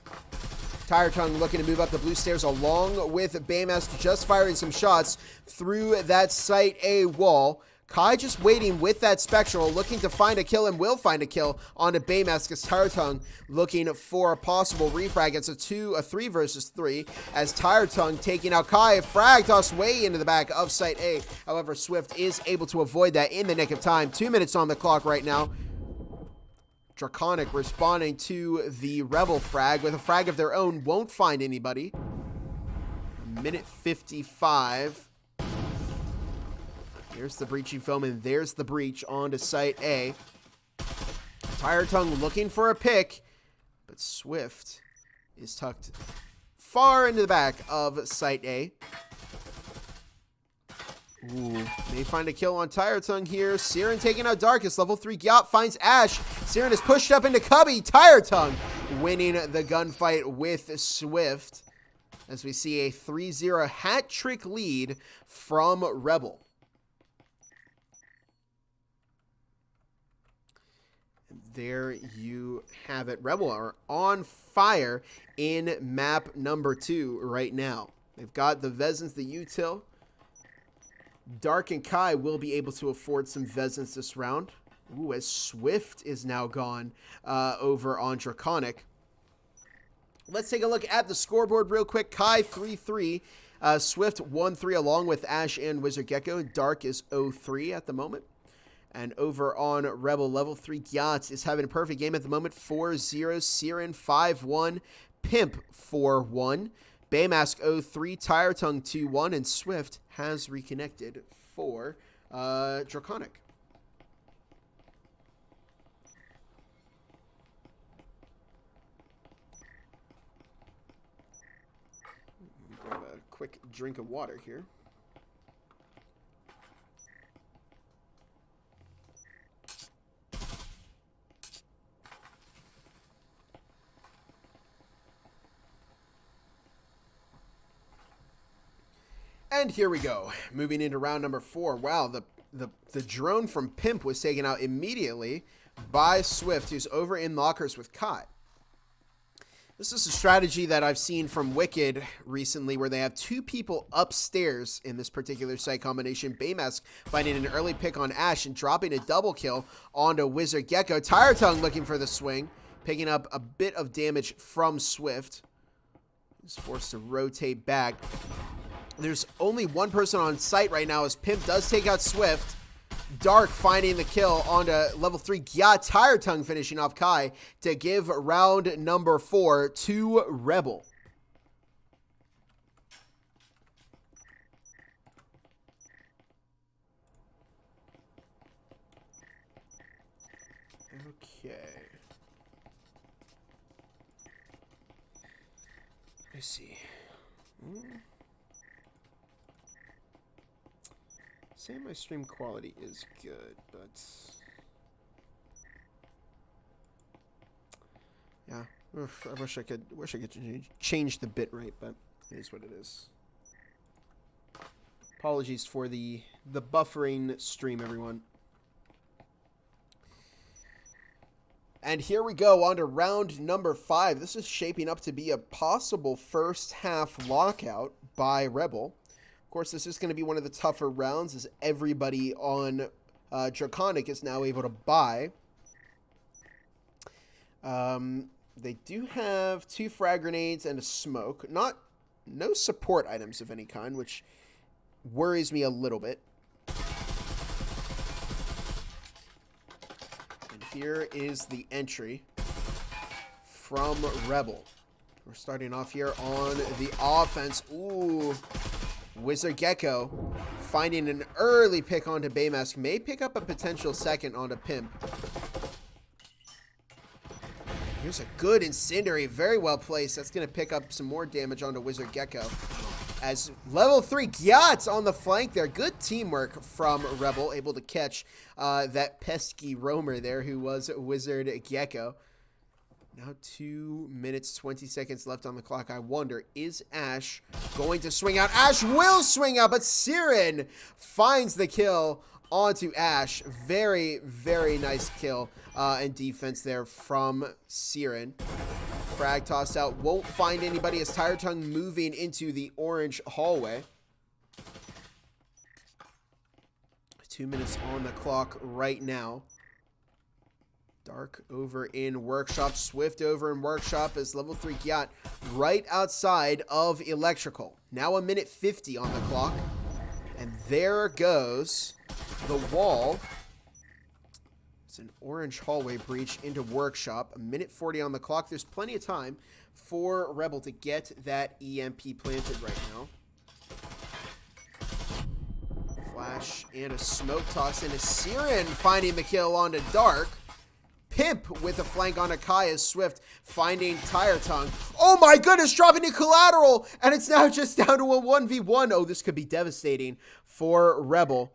Tire Tongue looking to move up the blue stairs along with Baymask, just firing some shots through that Site A wall. Kai just waiting with that Spectral, looking to find a kill, and will find a kill onto Baymask as Tire Tongue looking for a possible refrag. It's a 3 versus 3 as Tire Tongue taking out Kai. Frag tossed way into the back of Site A. However, Swift is able to avoid that in the nick of time. 2 minutes on the clock right now. Draconic responding to the Rebel frag with a frag of their own. Won't find anybody. Minute 55. There's the breaching foam, and there's the breach onto Site A. Tire Tongue looking for a pick, but Swift is tucked far into the back of Site A. Ooh, may find a kill on Tire Tongue here. Siren taking out Darkest. Level 3 Gyat finds Ash. Siren is pushed up into Cubby. Tire Tongue winning the gunfight with Swift as we see a 3-0 hat trick lead from Rebel. There you have it. Rebel are on fire in map number 2 right now. They've got the Vezins, the util. Dark and Kai will be able to afford some Vezins this round. Ooh, as Swift is now gone over on Draconic. Let's take a look at the scoreboard real quick. Kai 3-3. Swift 1-3 along with Ash and Wizard Gecko. Dark is 0-3 at the moment. And over on Rebel, level 3 Gyats is having a perfect game at the moment. 4-0, Siren 5-1, Pimp 4-1, Baymask 0-3, Tire Tongue 2-1, and Swift has reconnected for Draconic. Grab a quick drink of water here. And here we go, moving into round number 4. Wow, the drone from Pimp was taken out immediately by Swift, who's over in lockers with Kai. This is a strategy that I've seen from Wicked recently, where they have 2 people upstairs in this particular site combination. Baymask finding an early pick on Ash and dropping a double kill onto Wizard Gecko. Tire Tongue looking for the swing, picking up a bit of damage from Swift. He's forced to rotate back. There's only one person on site right now as Pimp does take out Swift. Dark finding the kill onto level 3 Gyat. Tire Tongue finishing off Kai to give round number 4 to Rebel. Okay. Let's see. Say my stream quality is good, but yeah, I wish I could change the bit rate, but it is what it is. Apologies for the buffering stream, everyone. And here we go on to round number 5. This is shaping up to be a possible first half lockout by Rebel. Of course, this is going to be one of the tougher rounds as everybody on Draconic is now able to buy. They do have 2 frag grenades and a smoke. No support items of any kind, which worries me a little bit. And here is the entry from Rebel. We're starting off here on the offense. Ooh. Wizard Gecko finding an early pick onto Baymask. May pick up a potential second onto Pimp. Here's a good Incendiary. Very well placed. That's going to pick up some more damage onto Wizard Gecko. As level 3 Gyats on the flank there. Good teamwork from Rebel. Able to catch that pesky roamer there who was Wizard Gecko. Now 2 minutes, 20 seconds left on the clock. I wonder, is Ash going to swing out? Ash will swing out, but Siren finds the kill onto Ash. Very, very nice kill and defense there from Siren. Frag tossed out. Won't find anybody as Tire Tongue moving into the orange hallway. 2 minutes on the clock right now. Dark over in Workshop. Swift over in Workshop as level 3 Gyat right outside of Electrical. Now 1:50 on the clock. And there goes the wall. It's an orange hallway breach into Workshop. 1:40 on the clock. There's plenty of time for Rebel to get that EMP planted right now. Flash and a smoke toss into Siren finding the kill onto Dark. Pimp with a flank on Akai as Swift finding Tire Tongue. Oh my goodness, dropping the collateral, and it's now just down to a 1v1. Oh, this could be devastating for Rebel.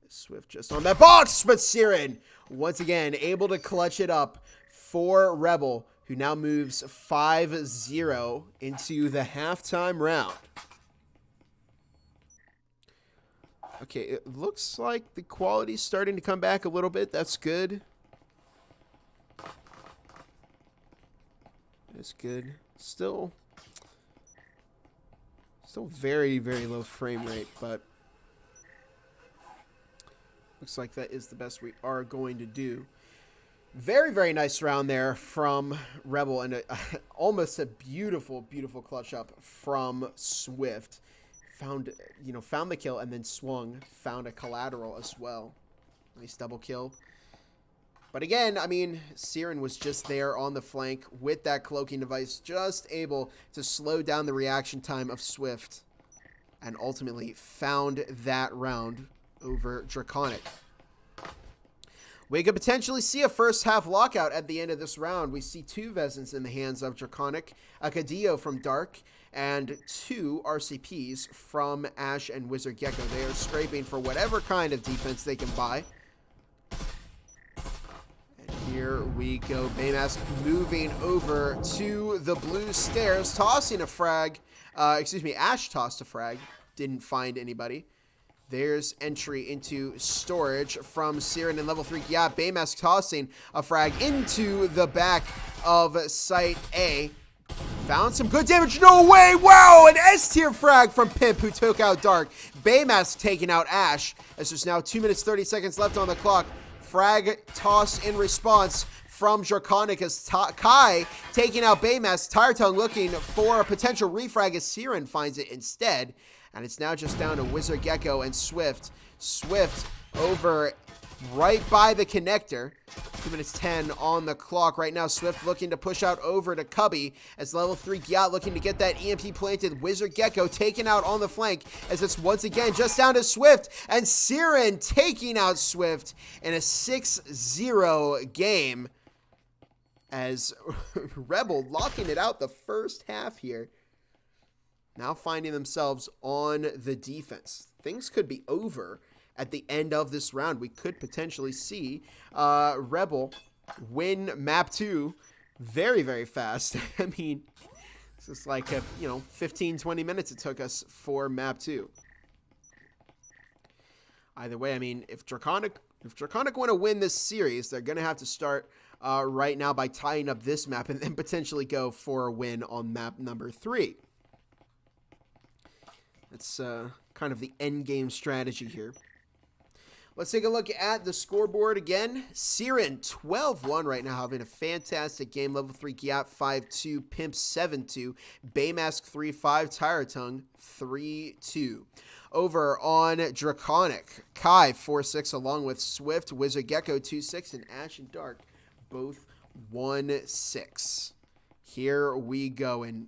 Swift just on that box, but Siren once again able to clutch it up for Rebel, who now moves 5-0 into the halftime round. Okay, it looks like the quality's starting to come back a little bit. That's good. That's good. Still very, very low frame rate, but looks like that is the best we are going to do. Very, very nice round there from Rebel, and almost a beautiful, beautiful clutch up from Swift. Found the kill and then swung, found a collateral as well. Nice double kill. But again, I mean, Siren was just there on the flank with that cloaking device, just able to slow down the reaction time of Swift, and ultimately found that round over Draconic. We could potentially see a first half lockout at the end of this round. We see 2 Vezins in the hands of Draconic, a Cadillo from Dark, and 2 RCPs from Ash and Wizard Gecko. They are scraping for whatever kind of defense they can buy. And here we go. Baymask moving over to the blue stairs, tossing a frag. Ash tossed a frag. Didn't find anybody. There's entry into storage from Siren in level 3. Yeah, Baymask tossing a frag into the back of Site A. Found some good damage. No way. Wow. An S-tier frag from Pimp, who took out Dark. Baymask taking out Ash, as there's now 2 minutes, 30 seconds left on the clock. Frag toss in response from Draconic as Kai taking out Baymask. Tire Tongue looking for a potential refrag as Siren finds it instead. And it's now just down to Wizard Gecko and Swift. Swift over right by the connector. 2 minutes 10 on the clock right now. Swift looking to push out over to Cubby as level 3 Gyat looking to get that EMP planted. Wizard Gecko taken out on the flank as it's once again just down to Swift. And Siren taking out Swift in a 6-0 game as Rebel locking it out the first half here. Now finding themselves on the defense. Things could be over at the end of this round. We could potentially see Rebel win map 2 very, very fast. I mean, it's just like 15, 20 minutes it took us for map 2. Either way, I mean, if Draconic want to win this series, they're going to have to start right now by tying up this map and then potentially go for a win on map number 3. It's kind of the end game strategy here. Let's take a look at the scoreboard again. Siren 12-1 right now, having a fantastic game. Level 3 Gyat 5-2, Pimp 7-2, Baymask 3-5, Tire Tongue 3-2. Over on Draconic, Kai 4-6 along with Swift, Wizard Gecko 2-6, and Ash and Dark both 1-6. Here we go in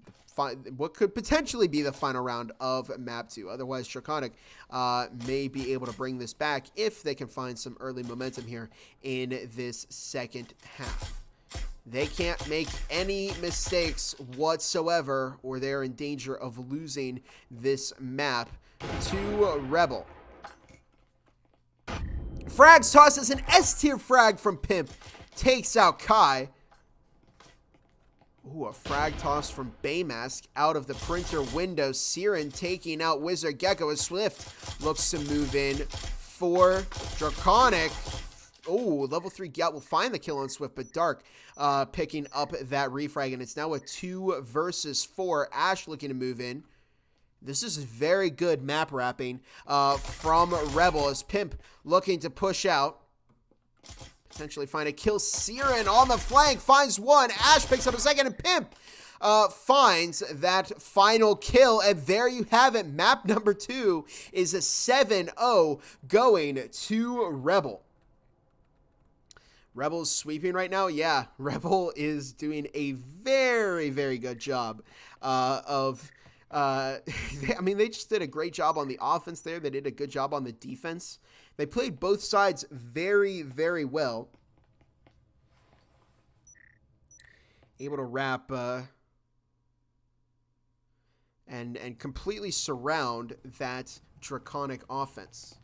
what could potentially be the final round of map 2. Otherwise, Draconic may be able to bring this back if they can find some early momentum here in this second half. They can't make any mistakes whatsoever, or they're in danger of losing this map to Rebel. Frags tosses an S-tier frag from Pimp. Takes out Kai. Ooh, a frag toss from Baymask out of the printer window. Siren taking out Wizard Gecko as Swift looks to move in for Draconic. Oh, level 3 Gout will find the kill on Swift, but Dark picking up that refrag, and it's now a 2 versus 4. Ash looking to move in. This is very good map wrapping from Rebel as Pimp looking to push out. Potentially find a kill. Siren on the flank finds one. Ash picks up a second, and Pimp finds that final kill. And there you have it. Map number 2 is a 7-0 going to Rebel. Rebel's sweeping right now. Yeah, Rebel is doing a very, very good job I mean, they just did a great job on the offense there. They did a good job on the defense. They played both sides very, very well. Able to wrap and completely surround that Draconic offense.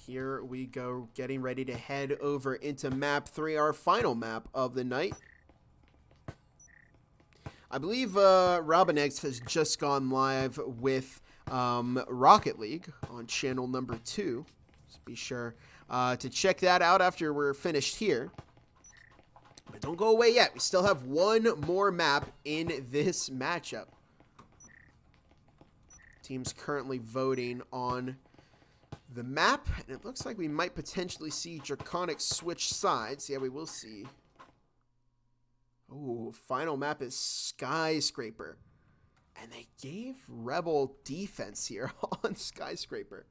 Here we go, getting ready to head over into map 3, our final map of the night. I believe Robinx has just gone live with Rocket League on channel number 2. So be sure to check that out after we're finished here. But don't go away yet. We still have one more map in this matchup. Team's currently voting on the map, and it looks like we might potentially see Draconic switch sides. Yeah, we will see. Ooh, final map is Skyscraper. And they gave Rebel defense here on Skyscraper.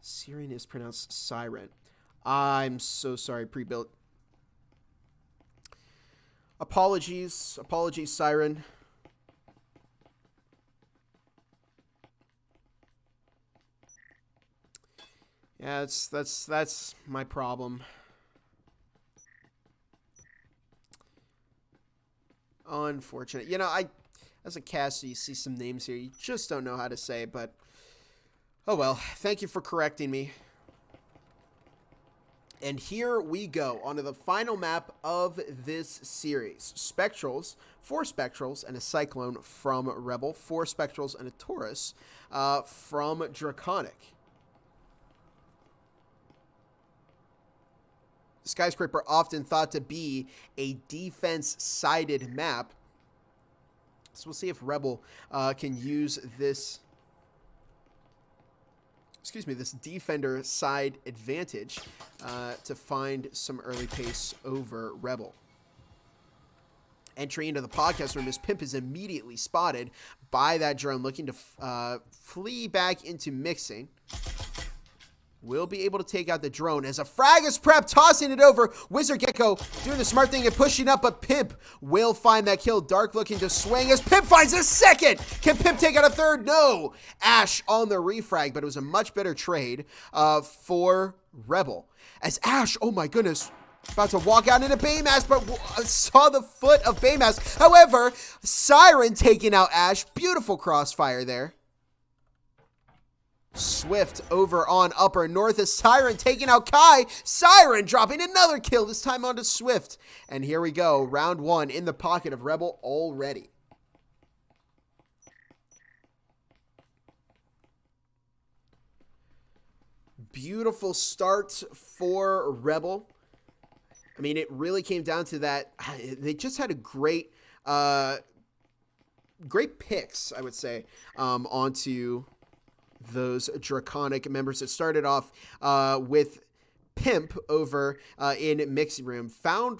Siren is pronounced Siren. I'm so sorry, pre-built. Apologies, Siren. Yeah, that's my problem. Unfortunate. You know, as a caster, you see some names here you just don't know how to say, but oh well. Thank you for correcting me. And here we go onto the final map of this series. Spectrals, 4 Spectrals and a Cyclone from Rebel, 4 Spectrals and a Taurus from Draconic. Skyscraper often thought to be a defense-sided map. So we'll see if Rebel can use this, this defender side advantage to find some early pace over Rebel. Entry into the podcast room as Pimp is immediately spotted by that drone looking to flee back into mixing. Will be able to take out the drone as a frag is prepped, tossing it over. Wizard Gecko doing the smart thing and pushing up, but Pimp will find that kill. Dark looking to swing as Pimp finds a second. Can Pimp take out a third? No. Ash on the refrag, but it was a much better trade for Rebel. As Ash, oh my goodness, about to walk out into Baymask, but saw the foot of Baymask. However, Siren taking out Ash. Beautiful crossfire there. Swift over on upper north as Siren taking out Kai. Siren dropping another kill, this time onto Swift. And here we go, round 1 in the pocket of Rebel already. Beautiful start for Rebel. I mean, it really came down to that. They just had a great picks, I would say, onto those Draconic members. It started off with Pimp over in mixing room. Found,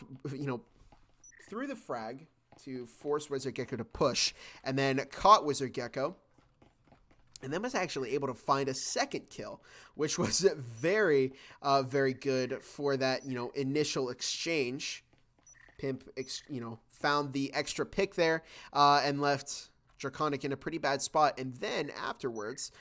threw the frag to force Wizard Gecko to push, and then caught Wizard Gecko. And then was actually able to find a second kill, which was very, very good for that, initial exchange. Pimp, found the extra pick there and left Draconic in a pretty bad spot. And then afterwards,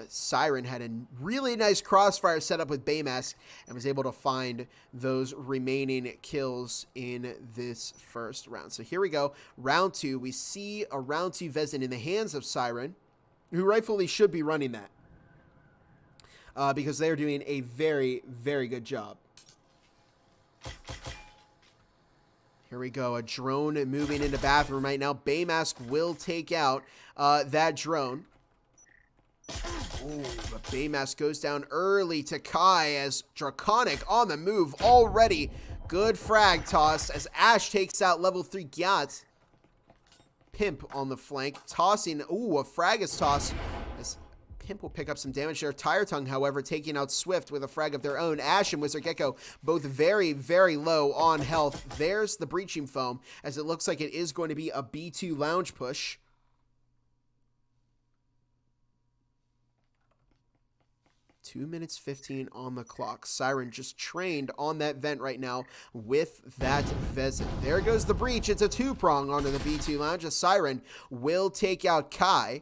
Siren had a really nice crossfire set up with Baymask and was able to find those remaining kills in this first round. So here we go. Round 2. We see a round 2 Vezin in the hands of Siren, who rightfully should be running that because they're doing a very, very good job. Here we go. A drone moving into bathroom right now. Baymask will take out that drone. Ooh, but Baymask goes down early to Kai as Draconic on the move already. Good frag toss as Ash takes out level 3 Gyat. Pimp on the flank. Tossing. Ooh, a Fraggus toss as Pimp will pick up some damage there. Tire Tongue, however, taking out Swift with a frag of their own. Ash and Wizard Gecko both very, very low on health. There's the Breaching Foam as it looks like it is going to be a B2 lounge push. Two minutes 15 on the clock. Siren just trained on that vent right now with that Vezin. There goes the breach. It's a two-prong onto the B2 lounge. A Siren will take out Kai.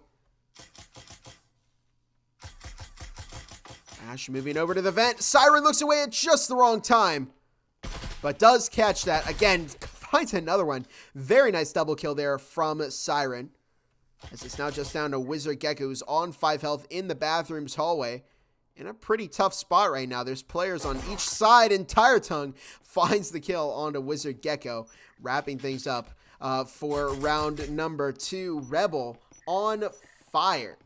Ash moving over to the vent. Siren looks away at just the wrong time, but does catch that. Again, finds another one. Very nice double kill there from Siren. As it's now just down to Wizard Gecko, who's on 5 health in the bathroom's hallway. In a pretty tough spot right now. There's players on each side, and Tire Tongue finds the kill onto Wizard Gecko, wrapping things up for round number 2. Rebel on fire.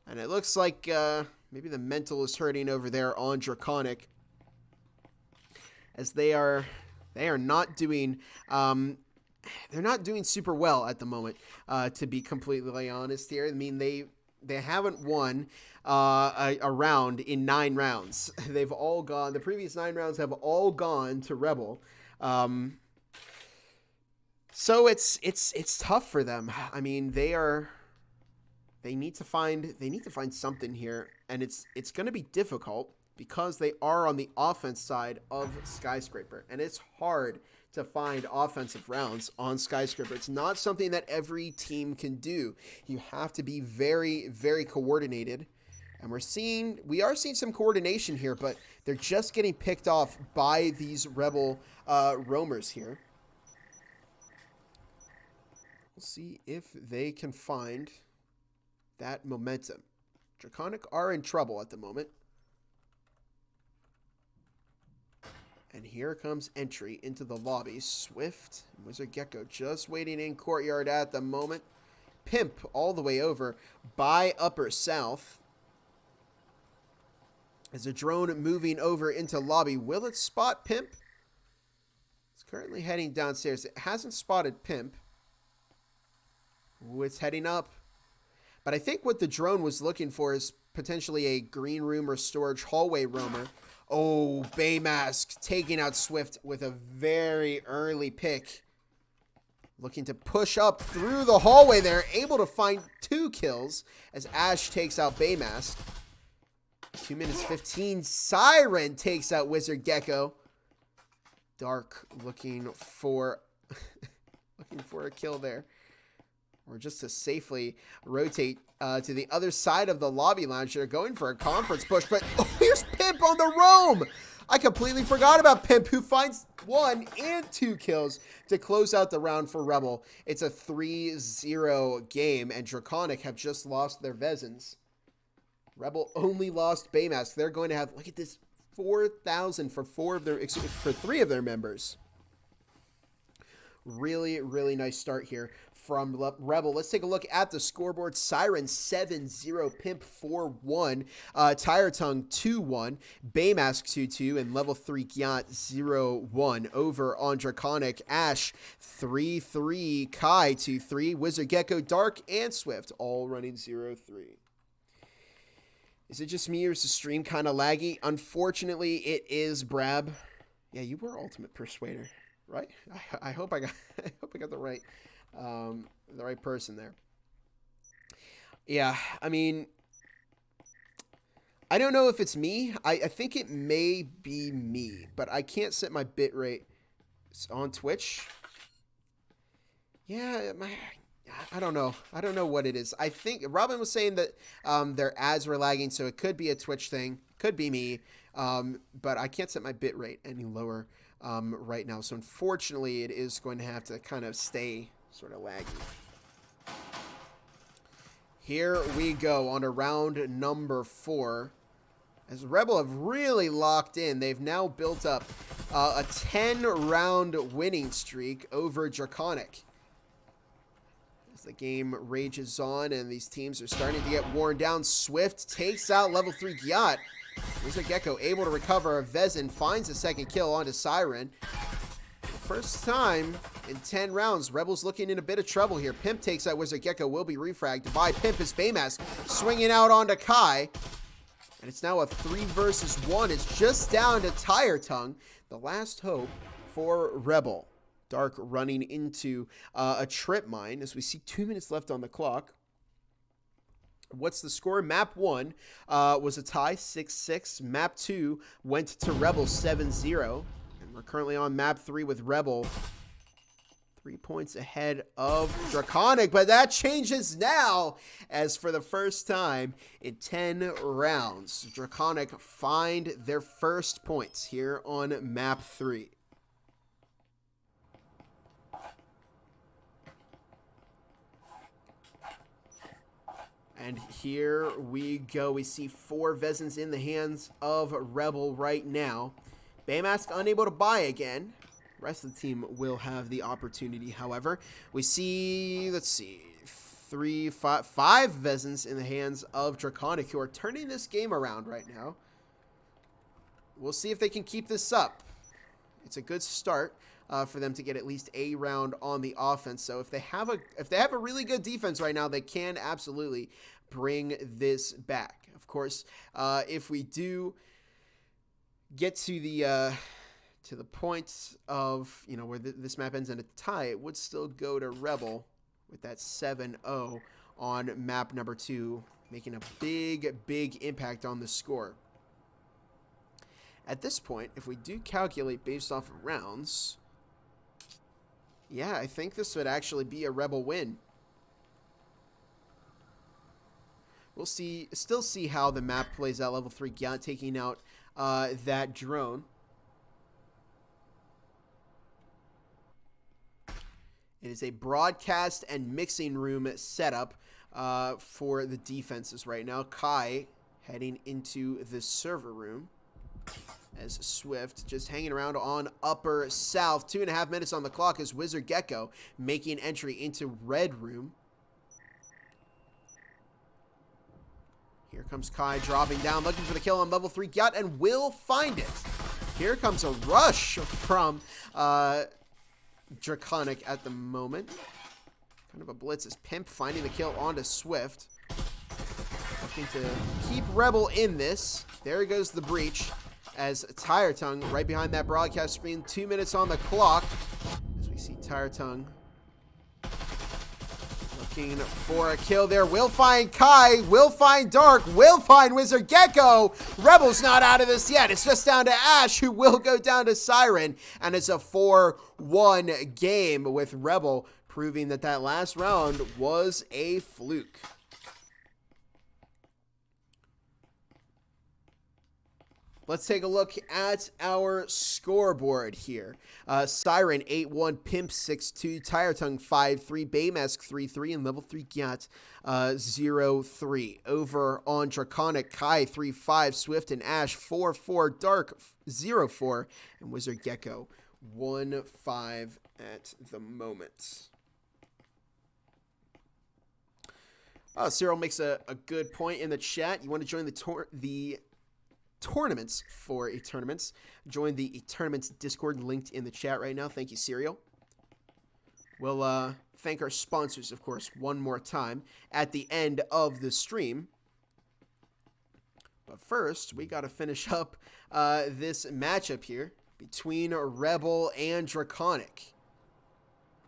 And it looks like maybe the mental is hurting over there on Draconic, as they are not doing they're not doing super well at the moment, to be completely honest here. I mean, they haven't won a round in 9 rounds. They've all gone, the previous 9 rounds have all gone to Rebel. So it's tough for them. I mean, they need to find something here, and it's going to be difficult because they are on the offense side of Skyscraper, and it's hard to find offensive rounds on Skyscraper. It's not something that every team can do. You have to be very, very coordinated. And we are seeing some coordination here, but they're just getting picked off by these Rebel roamers here. We'll see if they can find that momentum. Draconic are in trouble at the moment. And here comes entry into the lobby. Swift and Wizard Gecko just waiting in courtyard at the moment. Pimp all the way over by Upper South. As a drone moving over into lobby. Will it spot Pimp? It's currently heading downstairs. It hasn't spotted Pimp. Ooh, it's heading up. But I think what the drone was looking for is potentially a green room or storage hallway roamer. Oh, Baymask taking out Swift with a very early pick. Looking to push up through the hallway there. Able to find 2 kills as Ash takes out Baymask. 2 minutes 15. Siren takes out Wizard Gecko. Dark looking for a kill there. Or just to safely rotate to the other side of the lobby lounge. They're going for a conference push, but here's Pimp on the roam. I completely forgot about Pimp, who finds 1 and 2 kills to close out the round for Rebel. It's a 3-0 game, and Draconic have just lost their Vezins. Rebel only lost Baymask. They're going to have, look at this, 4,000 for 3 of their members. Really, really nice start here from Rebel. Let's take a look at the scoreboard. Siren 7-0, Pimp 4-1, Tire Tongue 2-1, Baymask 2-2, and level 3 Gyat 0-1. Over on Draconic, Ash 3-3, Kai 2-3, Wizard Gecko, Dark, and Swift all running 0-3. Is it just me or is the stream kind of laggy? Unfortunately, it is, Brab. Yeah, you were Ultimate Persuader, right? I hope I got the right person there. Yeah, I mean, I don't know if it's me. I think it may be me, but I can't set my bitrate on Twitch. Yeah, I don't know. I don't know what it is. I think Robin was saying that their ads were lagging, so it could be a Twitch thing. Could be me. But I can't set my bitrate any lower right now. So unfortunately, it is going to have to kind of stay sort of laggy. Here we go on to round number 4. as Rebel have really locked in. They've now built up a 10-round winning streak over Draconic. As the game rages on and these teams are starting to get worn down, Swift takes out level 3 Gyat. Wizard Gecko able to recover. Vezin finds a second kill onto Siren. First time in 10 rounds, Rebels looking in a bit of trouble here. Pimp takes out Wizard Gecko, will be refragged by Pimp as Baymask swinging out onto Kai. And it's now a 3 versus 1. It's just down to Tire Tongue, the last hope for Rebel. Dark running into a trip mine as we see 2 minutes left on the clock. What's the score? Map 1 was a tie, 6-6. Map 2 went to Rebel, 7-0. And we're currently on Map 3 with Rebel 3 points ahead of Draconic. But that changes now, as for the first time in 10 rounds, Draconic find their first points here on Map 3. And here we go. We see 4 Vezins in the hands of Rebel right now. Baymask unable to buy again. The rest of the team will have the opportunity, however. We see, let's see, 5 Vezins in the hands of Draconic, who are turning this game around right now. We'll see if they can keep this up. It's a good start for them to get at least a round on the offense. So if they have a really good defense right now, they can absolutely bring this back. Of course, if we do get to the point of, you know, where this map ends in a tie, it would still go to Rebel with that 7-0 on map number 2, making a big impact on the score. At this point, if we do calculate based off of rounds, yeah, I think this would actually be a Rebel win. We'll still see how the map plays out. Level 3 Gyat taking out that drone. It is a broadcast and mixing room setup for the defenses right now. Kai heading into the server room, as Swift just hanging around on upper south. 2.5 minutes on the clock as Wizard Gecko making entry into red room. Here comes Kai dropping down, looking for the kill on level 3 Gyat, and will find it. Here comes a rush from Draconic at the moment. Kind of a blitz as Pimp finding the kill onto Swift. Looking to keep Rebel in this. There goes the breach as Tire Tongue right behind that broadcast screen. 2 minutes on the clock as we see Tire Tongue looking for a kill there. Will find Kai, will find Dark, will find Wizard Gecko. Rebel's not out of this yet. It's just down to Ash, who will go down to Siren, and it's a 4-1 game with Rebel proving that that last round was a fluke. Let's take a look at our scoreboard here. Siren 8-1, Pimp 6-2, Tire Tongue 5-3, Baymask 3-3, and Level 3 Gyat 0-3. Over on Draconic, Kai 3-5, Swift and Ash 4-4, Dark 0-4, and Wizard Gecko 1-5 at the moment. Cyril makes a good point in the chat. You want to join the tournaments for e-tournaments. Join the e-tournaments Discord linked in the chat right now. Thank you, Serial. We'll thank our sponsors, of course, one more time at the end of the stream. But first, we got to finish up this matchup here between Rebel and Draconic.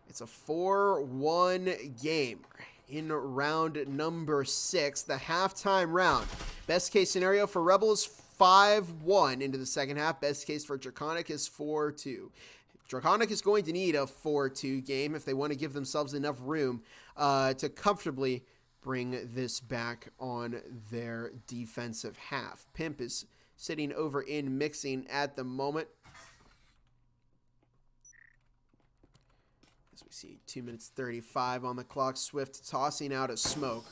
It's a 4-1 game in round number 6, the halftime round. Best case scenario for Rebel is 5-1 into the second half. Best case for Draconic is 4-2. Draconic is going to need a 4-2 game if they want to give themselves enough room to comfortably bring this back on their defensive half. Pimp is sitting over in mixing at the moment. As we see 2 minutes 35 on the clock. Swift tossing out a smoke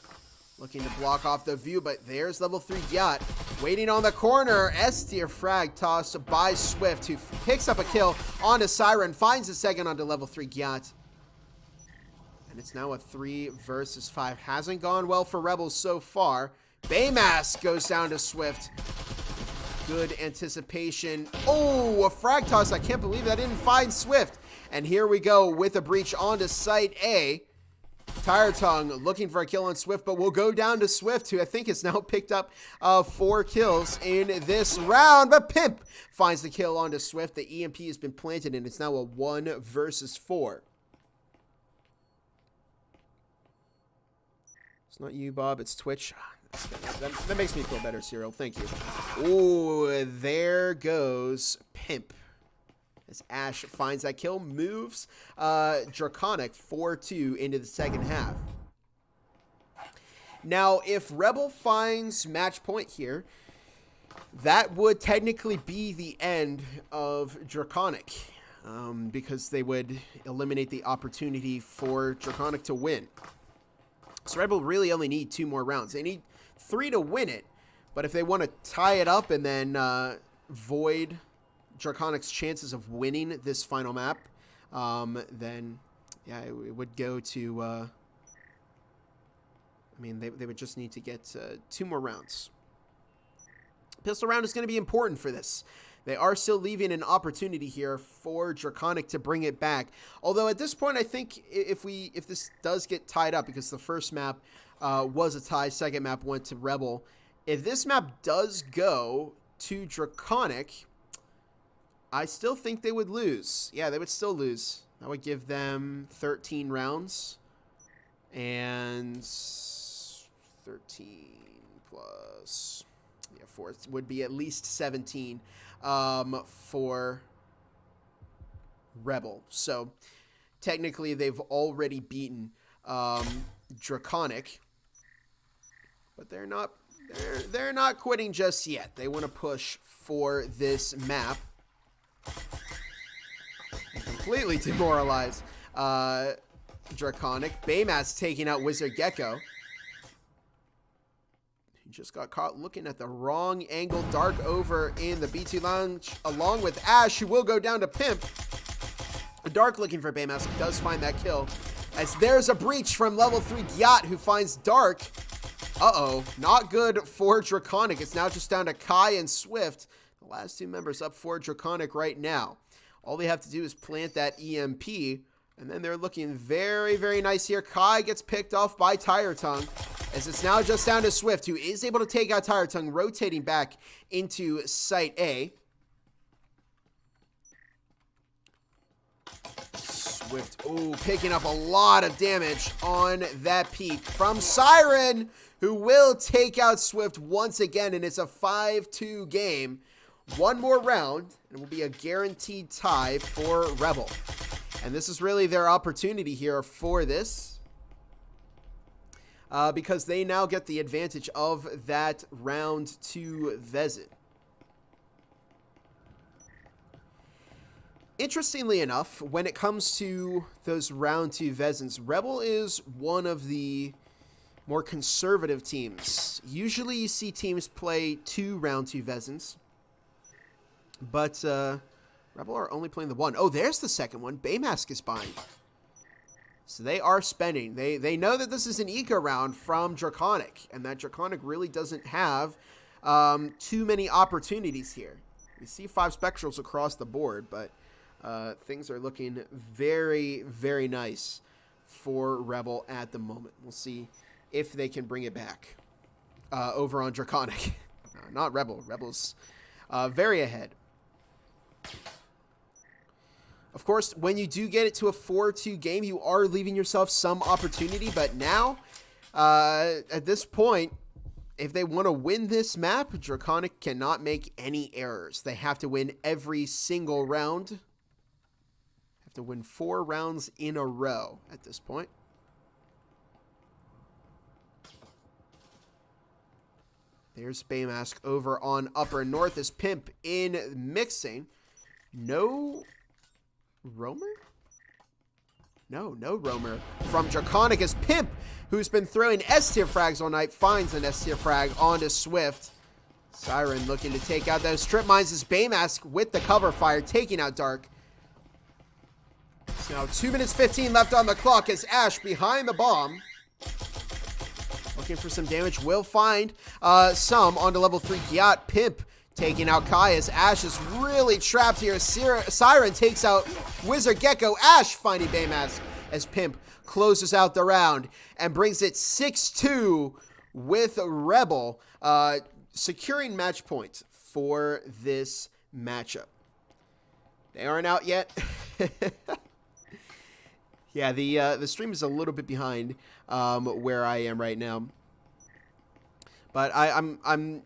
Looking to block off the view, but there's level 3 Yacht. Waiting on the corner. S-tier frag tossed by Swift, who picks up a kill onto Siren. Finds a second onto level 3 Yacht. And it's now a 3 versus 5. Hasn't gone well for Rebels so far. Baymask goes down to Swift. Good anticipation. Oh, a frag toss. I can't believe that didn't find Swift. And here we go with a breach onto Site A. Tire Tongue looking for a kill on Swift, but we'll go down to Swift, who I think has now picked up 4 kills in this round. But Pimp finds the kill onto Swift. The EMP has been planted, and it's now a 1 versus 4. It's not you, Bob. It's Twitch. That makes me feel better, Cyril. Thank you. Oh, there goes Pimp. As Ash finds that kill, moves Draconic 4-2 into the second half. Now, if Rebel finds match point here, that would technically be the end of Draconic, because they would eliminate the opportunity for Draconic to win. So Rebel really only need 2 more rounds. They need 3 to win it, but if they want to tie it up and then void Draconic's chances of winning this final map, then yeah, it would go to, I mean, they would just need to get 2 more rounds. Pistol round is going to be important for this. They are still leaving an opportunity here for Draconic to bring it back. Although at this point, I think if this does get tied up, because the first map was a tie, second map went to Rebel. If this map does go to Draconic, I still think they would lose. Yeah, they would still lose. That would give them 13 rounds. And 13 plus, yeah, 4 would be at least 17 for Rebel. So technically they've already beaten Draconic. But they're not quitting just yet. They want to push for this map. Completely demoralized Draconic. Baymask taking out Wizard Gecko. He just got caught looking at the wrong angle. Dark over in the B2 lounge along with Ash, who will go down to Pimp. Dark looking for Baymask, does find that kill. As there's a breach from level 3 Yacht, who finds Dark. Uh-oh, not good for Draconic. It's now just down to Kai and Swift. The last 2 members up for Draconic right now. All they have to do is plant that EMP, and then they're looking very, very nice here. Kai gets picked off by Tire Tongue, as it's now just down to Swift, who is able to take out Tire Tongue, rotating back into Site A. Swift, ooh, picking up a lot of damage on that peak from Siren, who will take out Swift once again, and it's a 5-2 game. 1 more round, and it will be a guaranteed tie for Rebel. And this is really their opportunity here for this, because they now get the advantage of that round 2 Vezin. Interestingly enough, when it comes to those round 2 Vezins, Rebel is one of the more conservative teams. Usually you see teams play 2 round 2 Vezins. But Rebel are only playing the 1. Oh, there's the second one. Baymask is buying. So they are spending. They know that this is an eco round from Draconic, and that Draconic really doesn't have too many opportunities here. You see 5 Spectrals across the board, but things are looking very, very nice for Rebel at the moment. We'll see if they can bring it back over on Draconic. Not Rebel. Rebel's very ahead. Of course, when you do get it to a 4-2 game, you are leaving yourself some opportunity. But now, at this point, if they want to win this map, Draconic cannot make any errors. They have to win every single round. Have to win 4 rounds in a row at this point. There's Baymask over on Upper North as Pimp in mixing. No roamer? No roamer from Draconic as Pimp, who's been throwing S-tier frags all night, finds an S-tier frag onto Swift. Siren looking to take out those strip mines as Baymask with the cover fire, taking out Dark. So now 2 minutes 15 left on the clock as Ash behind the bomb. Looking for some damage, will find some onto level 3 Gyat. Pimp taking out Kai as Ash is really trapped here. Siren takes out Wizard Gecko. Ash finding Baymask as Pimp closes out the round and brings it 6-2 with Rebel, securing match points for this matchup. They aren't out yet. Yeah, the stream is a little bit behind where I am right now, but I'm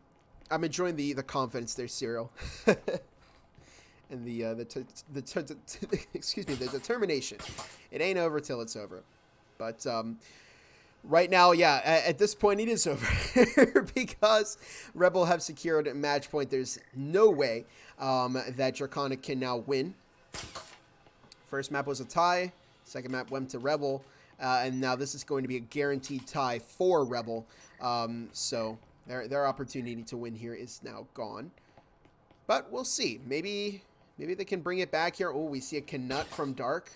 enjoying the confidence there, Cyril, and excuse me, the determination. It ain't over till it's over, but right now, yeah, at this point it is over because Rebel have secured a match point. There's no way that Draconic can now win. First map was a tie. Second map went to Rebel, and now this is going to be a guaranteed tie for Rebel. So their opportunity to win here is now gone. But we'll see. Maybe they can bring it back here. Oh, we see a Knut from Dark.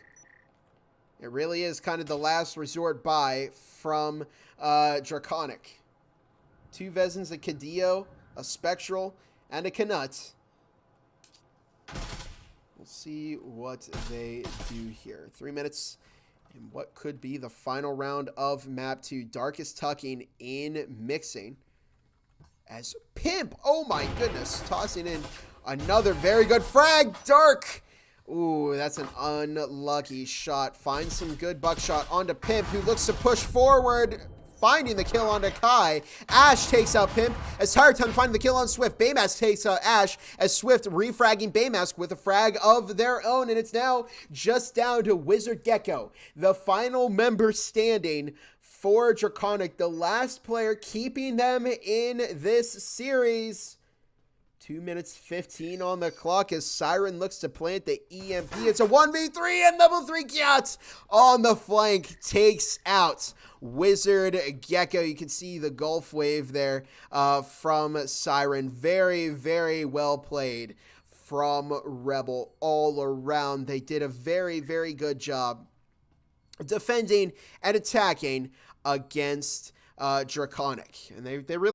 It really is kind of the last resort buy from Draconic. 2 Vezins, a Cadillo, a Spectral, and a Knut. We'll see what they do here. 3 minutes in what could be the final round of map 2. Dark is tucking in mixing as Pimp, oh my goodness, tossing in another very good frag. Dark, ooh, that's an unlucky shot. Finds some good buckshot onto Pimp, who looks to push forward, finding the kill onto Kai. Ash takes out Pimp as Tire Tongue finding the kill on Swift. Baymask takes out Ash as Swift refragging Baymask with a frag of their own. And it's now just down to Wizard Gecko, the final member standing for Draconic, the last player keeping them in this series. 2 minutes 15 on the clock as Siren looks to plant the EMP. It's a 1v3 and level 3 Gyat on the flank takes out Wizard Gecko. You can see the Gulf Wave there from Siren. Very, very well played from Rebel all around. They did a very, very good job defending and attacking against Draconic. And they really